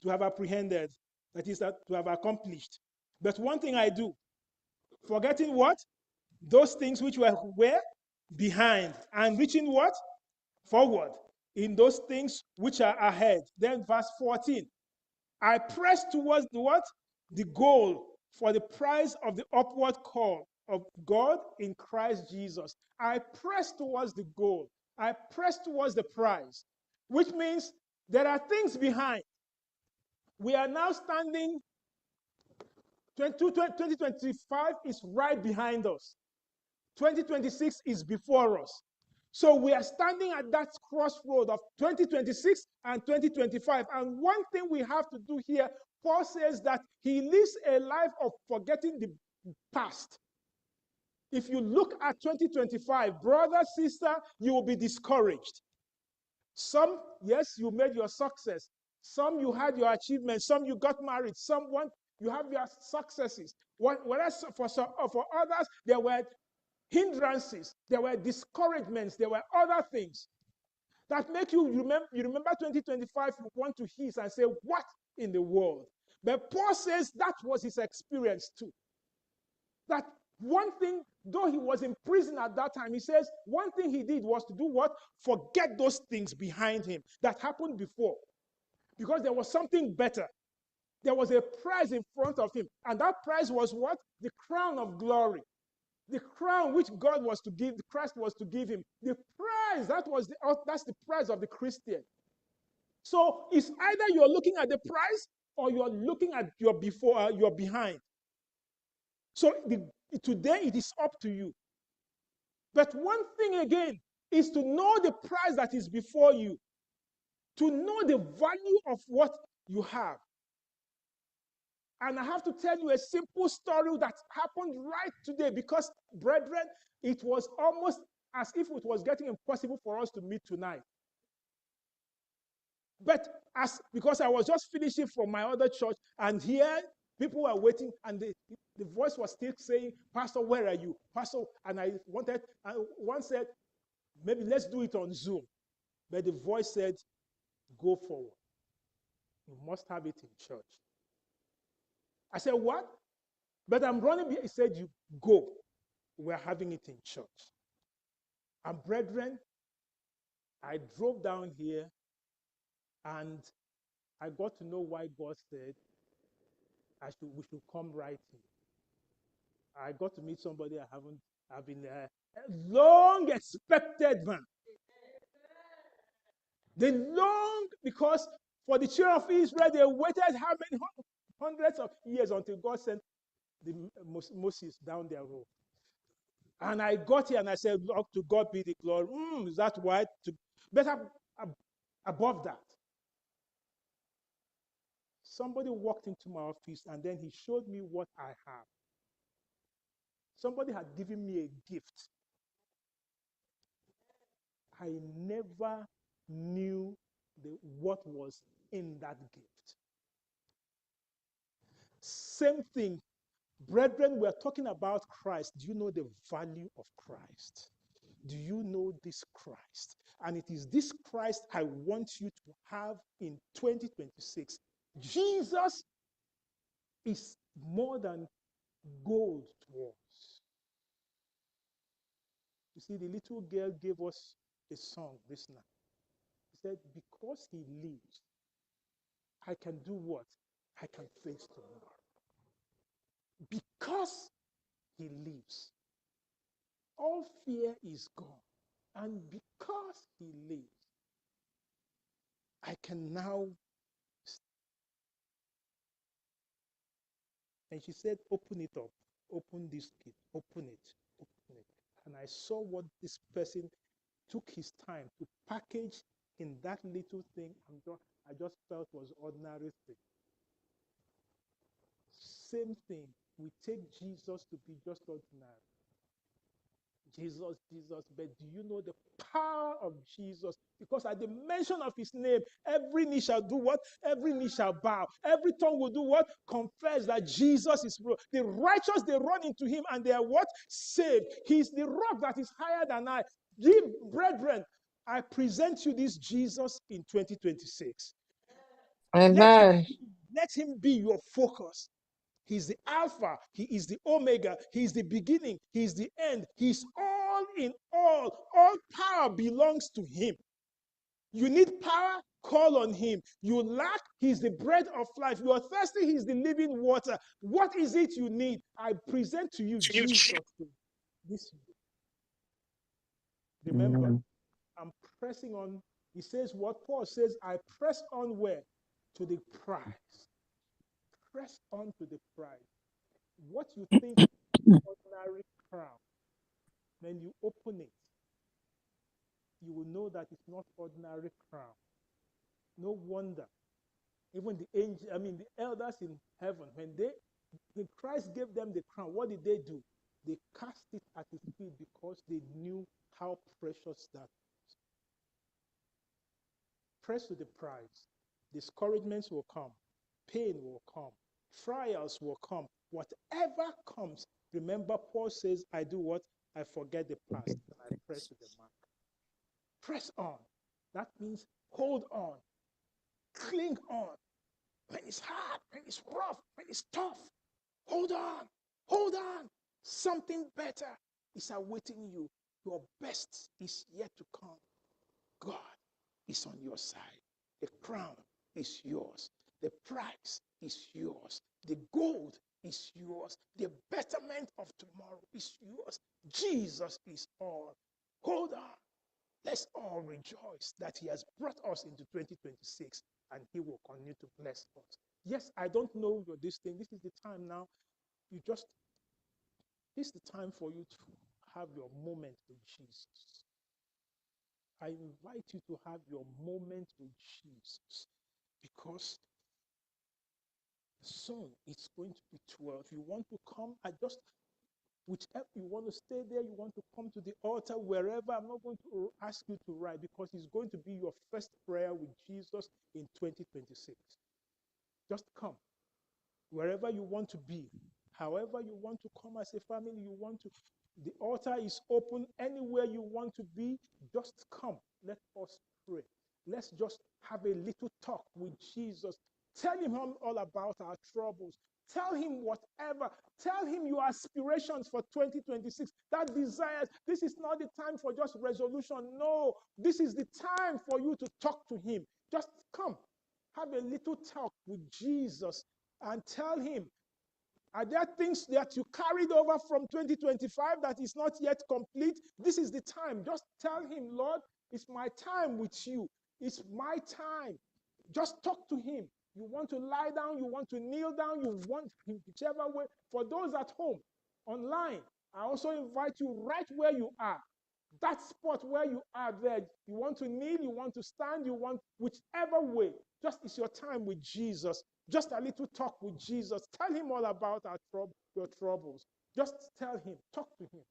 have apprehended, that is, to have accomplished. But one thing I do, forgetting what? Those things which were where? Behind. And reaching what? Forward. In those things which are ahead. Then verse 14. I press towards the what? The goal for the prize of the upward call of God in Christ Jesus. I press towards the goal. I press towards the prize, which means there are things behind. We are now standing, 2025 is right behind us. 2026 is before us. So we are standing at that crossroad of 2026 and 2025. And one thing we have to do here, Paul says that he lives a life of forgetting the past. If you look at 2025, brother, sister, you will be discouraged. Some, yes, you made your success. Some you had your achievements. Some you got married. Someone you have your successes. Whereas for others, there were hindrances, there were discouragements, there were other things that make you remember 2025, you want to hiss and say, what in the world? But Paul says that was his experience too. That one thing, though he was in prison at that time, he says one thing he did was to do what? Forget those things behind him that happened before. Because there was something better. There was a prize in front of him. And that prize was what? The crown of glory. The crown which God was to give, Christ was to give him. The prize, that's the prize of the Christian. So it's either you're looking at the prize or you're looking at your before, your behind. So today it is up to you. But one thing again is to know the prize that is before you, to know the value of what you have. And I have to tell you a simple story that happened right today because, brethren, it was almost as if it was getting impossible for us to meet tonight. But because I was just finishing from my other church, and here people were waiting, and the voice was still saying, Pastor, where are you? Pastor, and one said, maybe let's do it on Zoom. But the voice said, go forward. You must have it in church. I said, what? But I'm running. He said, you go. We're having it in church. And brethren, I drove down here and I got to know why God said we should come right here. I got to meet somebody I've been long expected man. Because for the children of Israel, they waited how many hundreds of years until God sent Moses down their road. And I got here and I said, Lord, to God be the glory. Is that why? But above that, somebody walked into my office and then he showed me what I have. Somebody had given me a gift. I never knew what was in that gift. Same thing. Brethren, we're talking about Christ. Do you know the value of Christ? Do you know this Christ? And it is this Christ I want you to have in 2026. Jesus is more than gold to us. You see, the little girl gave us a song this night. He said, because he lives, I can do what? I can face tomorrow. Because he lives, all fear is gone. And because he lives, I can now And she said, open it up, open this kit, open it, open it. And I saw what this person took his time to package in that little thing. I just felt was ordinary thing. Same thing. We take Jesus to be just ordinary. Jesus, Jesus. But do you know the power of Jesus? Because at the mention of his name, every knee shall do what? Every knee shall bow. Every tongue will do what? Confess that Jesus is Lord. The righteous, they run into him and they are what? Saved. He's the rock that is higher than I. Dear brethren, I present you this Jesus in 2026. Amen. Let him be your focus. He's the Alpha. He is the Omega. He is the beginning. He is the end. He's all in all. All power belongs to him. You need power? Call on him. You lack? He's the bread of life. You are thirsty? He's the living water. What is it you need? I present to you Jesus. This remember, Amen. I'm pressing on. He says what Paul says, I press on where? To the prize. Press on to the prize. What you think ordinary crown, when you open it, you will know that it's not ordinary crown. No wonder. Even the angel, the elders in heaven, when Christ gave them the crown, what did they do? They cast it at his feet because they knew how precious that was. Press to the prize. Discouragements will come. Pain will come. Trials will come. Whatever comes, remember Paul says, I do what? I forget the past and I press to the mark. Press on. That means hold on. Cling on. When it's hard, when it's rough, when it's tough, hold on. Hold on. Something better is awaiting you. Your best is yet to come. God is on your side. The crown is yours. The prize is yours. The gold is yours. The betterment of tomorrow is yours. Jesus is all. Hold on. Let's all rejoice that he has brought us into 2026 and he will continue to bless us. Yes, I don't know this thing. This is the time now. This is the time for you to have your moment with Jesus. I invite you to have your moment with Jesus because soon it's going to be 12. You want to come? Whichever you want to stay there, you want to come to the altar, wherever. I'm not going to ask you to write because it's going to be your first prayer with Jesus in 2026. Just come. Wherever you want to be, however you want to come as a family, the altar is open anywhere you want to be, just come. Let us pray. Let's just have a little talk with Jesus. Tell him all about our troubles. Tell him whatever. Tell him your aspirations for 2026. That desires. This is not the time for just resolution. No, this is the time for you to talk to him. Just come. Have a little talk with Jesus and tell him, are there things that you carried over from 2025 that is not yet complete? This is the time. Just tell him, Lord, it's my time with you. It's my time. Just talk to him. You want to lie down, you want to kneel down, you want whichever way. For those at home, online, I also invite you right where you are. That spot where you are there, you want to kneel, you want to stand, you want whichever way. Just it's your time with Jesus. Just a little talk with Jesus. Tell him all about your troubles. Just tell him, talk to him.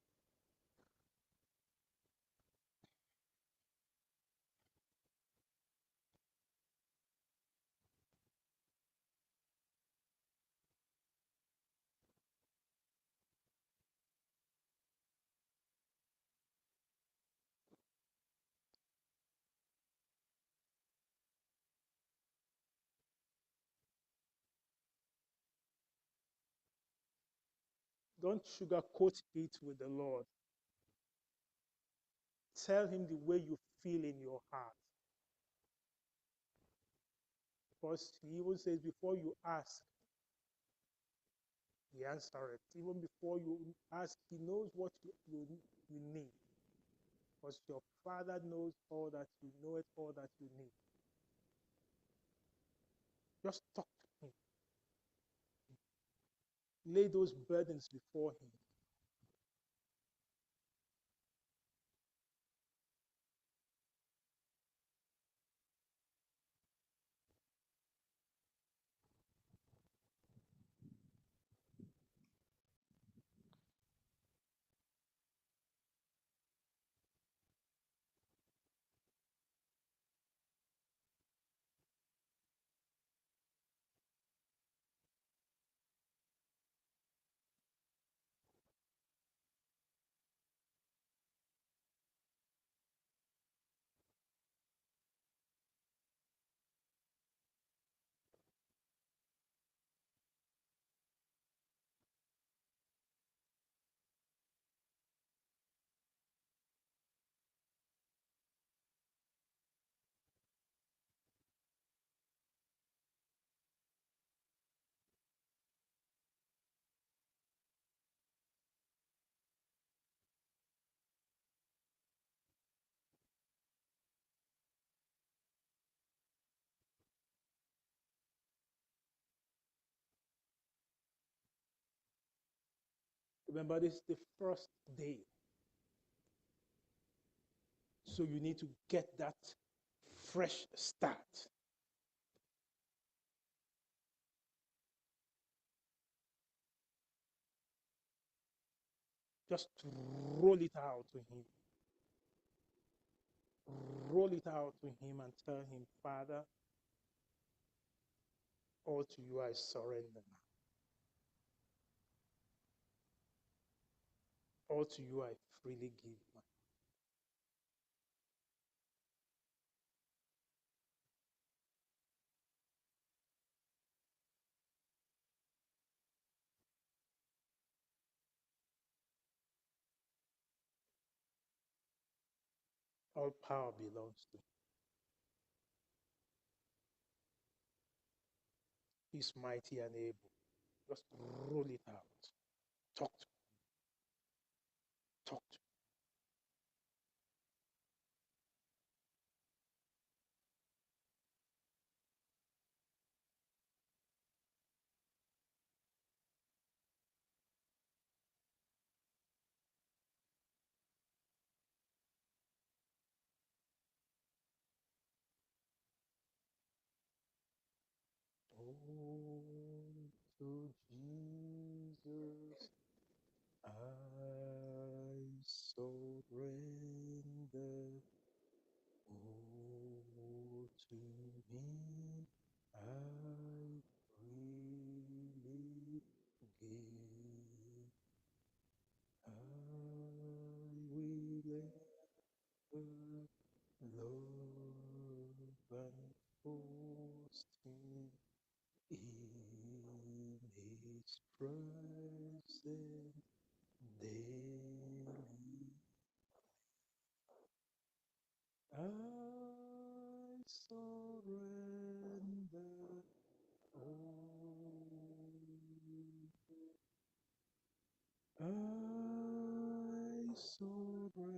Don't sugarcoat it with the Lord. Tell him the way you feel in your heart. Because he even says, before you ask, he answers it. Even before you ask, he knows what you need. Because your Father knows all that you know, it all that you need. Just talk to him. lay those burdens before Him. Remember, this is the first day. So you need to get that fresh start. Just roll it out to Him. Roll it out to Him and tell Him, Father, all to you I surrender now. All to you I freely give now. All power belongs to Him. He's mighty and able. Just roll it out. Talk to Him. Talk to Him. Oh, to Jesus I surrender. Oh, to Him I freely give. I will ever love and trust Him in His presence daily. I surrender all. I surrender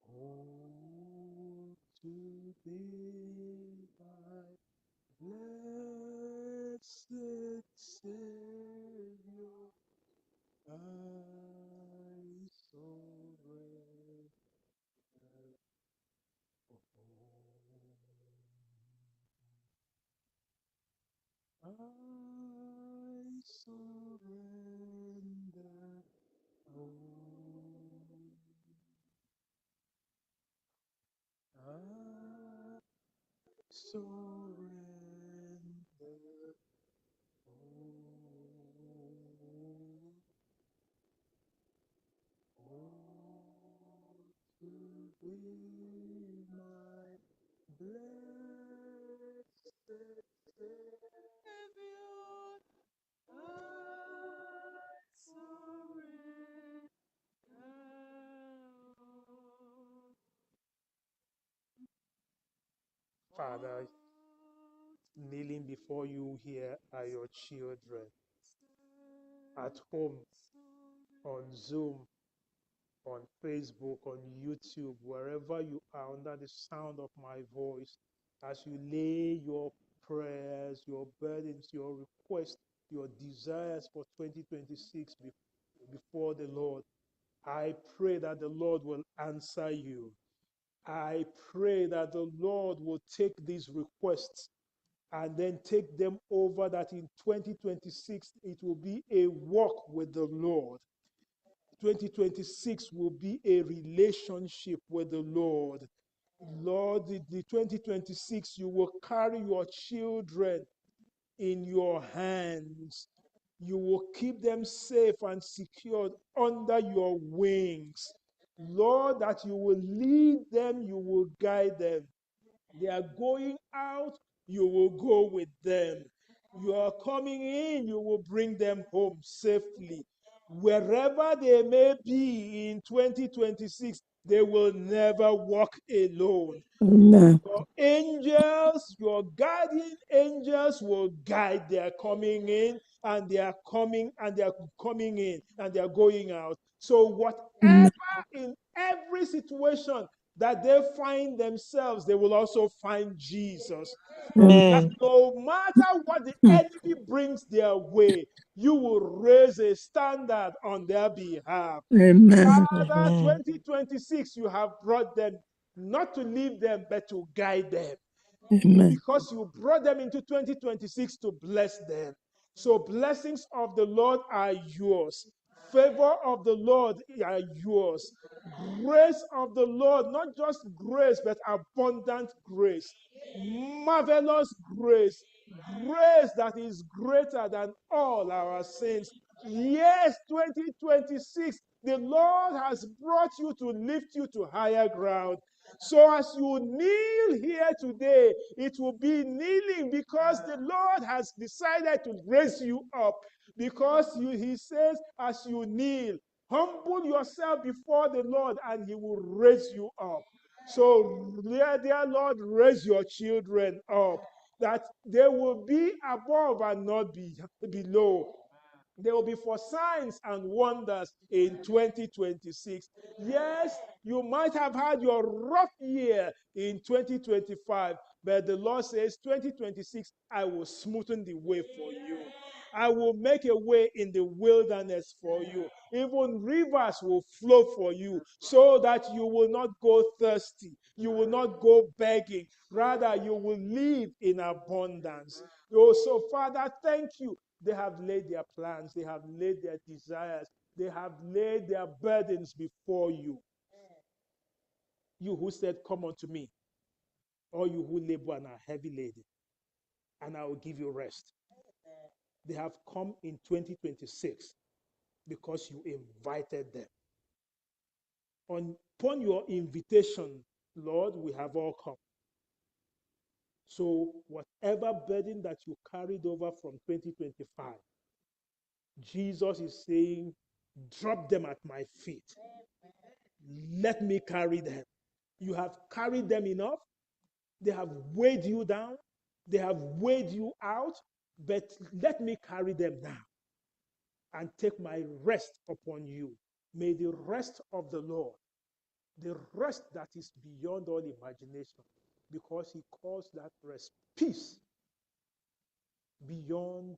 all to Thee, my blessed Savior. I surrender all. I surrender all. I surrender all to Thee, my blessed Savior. I surrender all. Father, kneeling before you here are your children at home, on Zoom, on Facebook, on YouTube, wherever you are under the sound of my voice, as you lay your prayers, your burdens, your requests, your desires for 2026 before the Lord, I pray that the Lord will answer you. I pray that the Lord will take these requests and then take them over, that in 2026 it will be a walk with the Lord. 2026 will be a relationship with the Lord. Lord, the 2026, you will carry your children in your hands. You will keep them safe and secured under your wings. Lord, that you will lead them, you will guide them. They are going out, you will go with them. You are coming in, you will bring them home safely. Wherever they may be in 2026, they will never walk alone. Amen. Your angels, your guardian angels will guide their coming in and they are coming and they are coming in and they are going out. So whatever, in every situation that they find themselves, they will also find Jesus. That Amen. no matter what the Mm. enemy brings their way, you will raise a standard on their behalf. Amen. Father, Amen. 2026, you have brought them not to leave them, but to guide them, Amen. because you brought them into 2026 to bless them. So blessings of the Lord are yours. Favor of the Lord are yours. Grace of the Lord, not just grace, but abundant grace. Marvelous grace. Grace that is greater than all our sins. Yes, 2026, the Lord has brought you to lift you to higher ground. So as you kneel here today, it will be kneeling because the Lord has decided to raise you up. Because he says, as you kneel, humble yourself before the Lord and he will raise you up. So, dear Lord, raise your children up, that they will be above and not be below. There will be for signs and wonders in 2026. Yes, you might have had your rough year in 2025, but the Lord says 2026, I will smoothen the way for you. I will make a way in the wilderness for you. Even rivers will flow for you so that you will not go thirsty. You will not go begging. Rather, you will live in abundance. Oh, so Father, thank you. They have laid their plans, they have laid their desires, they have laid their burdens before you. You who said, come unto me, all you who labor and are heavy laden, and I will give you rest. They have come in 2026 because you invited them. Upon your invitation, Lord, we have all come. So whatever burden that you carried over from 2025, Jesus is saying, drop them at my feet. Let me carry them. You have carried them enough. They have weighed you down. They have weighed you out. But let me carry them now and take my rest upon you. May the rest of the Lord, the rest that is beyond all imagination, because he calls that rest peace beyond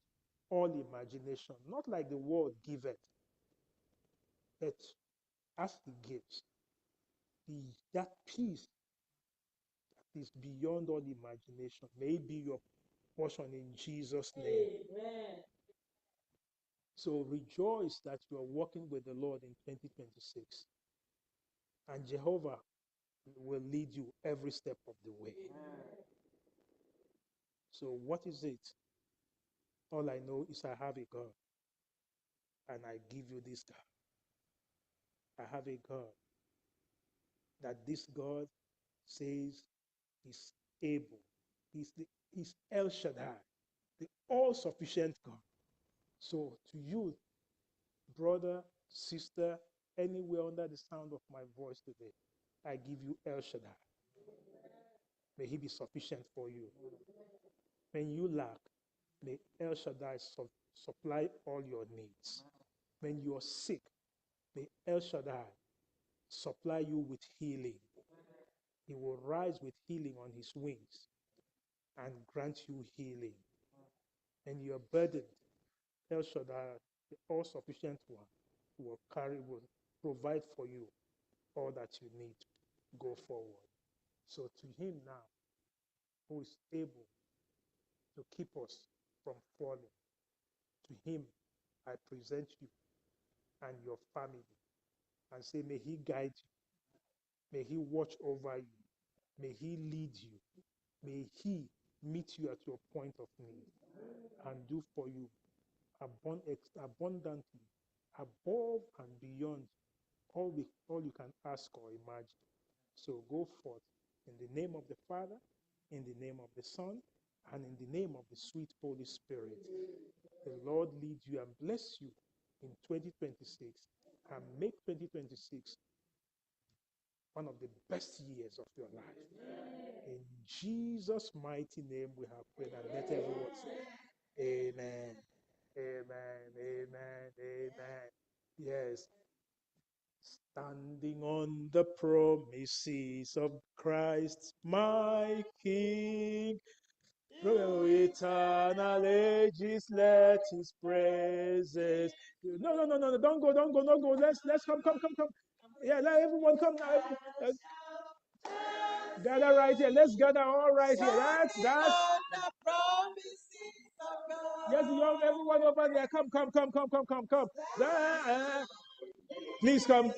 all imagination, not like the world giveth, but as he gives, that peace that is beyond all imagination may be your portion in Jesus' name. Amen. So rejoice that you are walking with the Lord in 2026, and Jehovah will lead you every step of the way. So what is it? All I know is I have a God, and I give you this God. I have a God, that this God says is able. He's El Shaddai, the all-sufficient God. So to you, brother, sister, anywhere under the sound of my voice today, I give you El Shaddai. May he be sufficient for you. When you lack, may El Shaddai supply all your needs. When you are sick, may El Shaddai supply you with healing. He will rise with healing on his wings and grant you healing. And your burden, El Shaddai, the all sufficient one, will provide for you all that you need to go forward. So to him now, who is able to keep us from falling, to him I present you and your family and say, may he guide you, may he watch over you, may he lead you, may he meet you at your point of need and do for you abundantly, above and beyond all you can ask or imagine. So go forth in the name of the Father, in the name of the Son, and in the name of the sweet Holy Spirit. The Lord lead you and bless you in 2026 and make 2026 one of the best years of your life. In Jesus' mighty name we have prayed, and let everyone say, amen. Amen, amen, amen. Yes. Standing on the promises of Christ, my King, through eternal ages, let his praises. No, don't go, don't go, don't go. Let's come. Yeah, let everyone come now. Gather right here. Let's gather all right here. That's. Yes, young everyone over there. Come. Please come.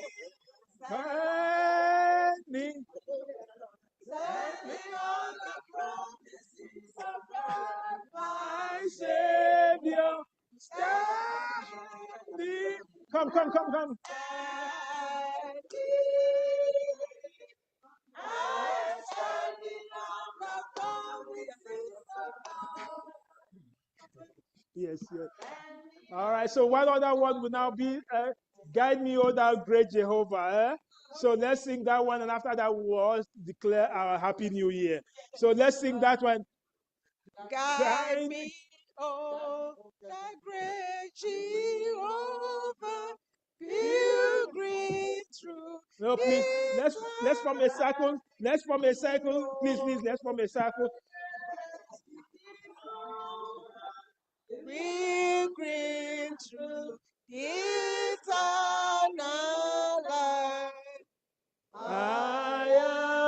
Standing. On the promises of God, my Savior. Standing. Come. I'm standing on the promises of God. Yes. All right, so one other one will now be Guide Me, O Thou Great Jehovah. So let's sing that one, and after that, we will all declare our Happy New Year. So let's sing that one. Guide me, oh, the great Jehovah, pilgrim through. No, please, let's form a circle. Let's form a circle. Please, let's form a circle. Pilgrim through eternal life. I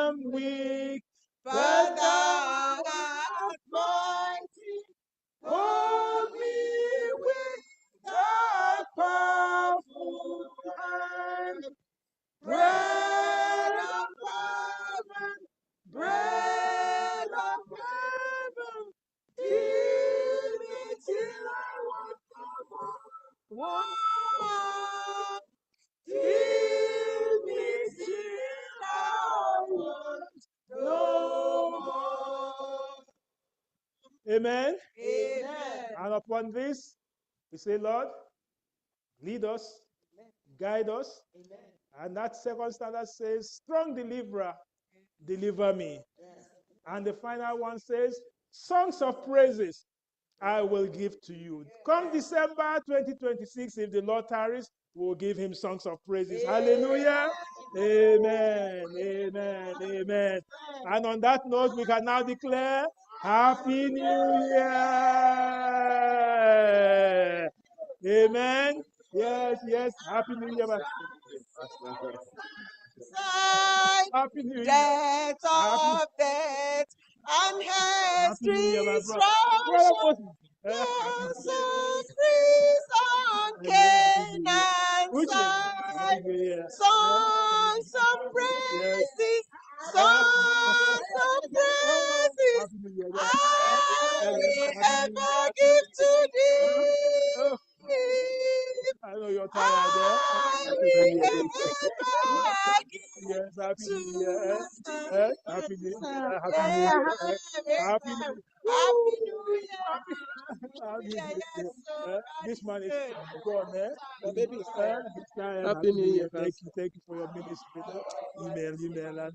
am weak, but thou art mighty. Hold me with thy powerful hand. Bread of heaven, bread of heaven, feed me till I want no more. Feed me till I want no more. Amen. Amen. And upon this, we say, Lord, lead us, guide us. Amen. And that second standard says, strong deliverer, deliver me. And the final one says, songs of praises I will give to you. Come December 2026, if the Lord tarries, we'll give him songs of praises. Hallelujah. Amen. And on that note, we can now declare Happy New Year. Amen. Yes. Happy New Year. Happy New Year. Death of death and hell's destruction. On Canaan's side, songs of praises, songs of praises, I will ever give to thee. I know you're tired, I will ever give Happy to New Year. Happy New Year. Happy New Year. Year. Happy New Year. Happy New Year. Happy New Yes, so Year. God This is man is good. gone, eh? Baby, Happy New Year. Thank you for your ministry. Email, and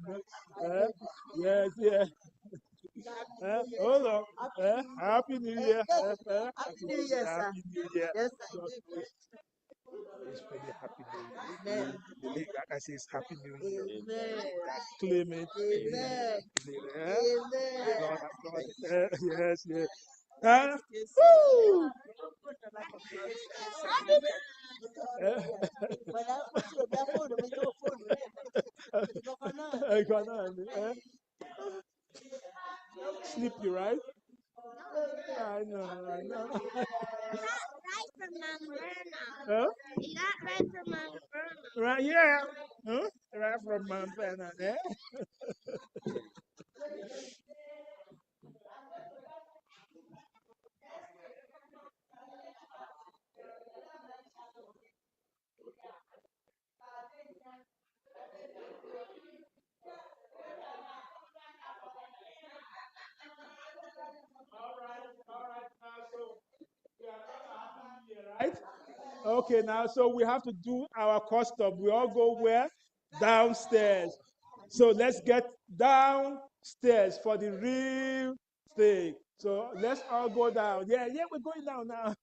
yes. Hold on. Happy New Year. Happy New Year. God bless. It's for the Happy New Year. Amen. The lady that can say Happy New Year. Amen. That claim it. Amen. Eh? Amen. Applaud. Yes, yes. Huh? Yes, Woo! Eh? Eh? Sleepy, right? I know, I know. Right from Mount Vernon. Huh? You got right from Mount Vernon. Right, yeah. Huh? Right from Mount Vernon, eh? Right? Okay, now, so we have to do our custom. We all go where? Downstairs. So let's get downstairs for the real thing. So let's all go down. Yeah, yeah, we're going down now.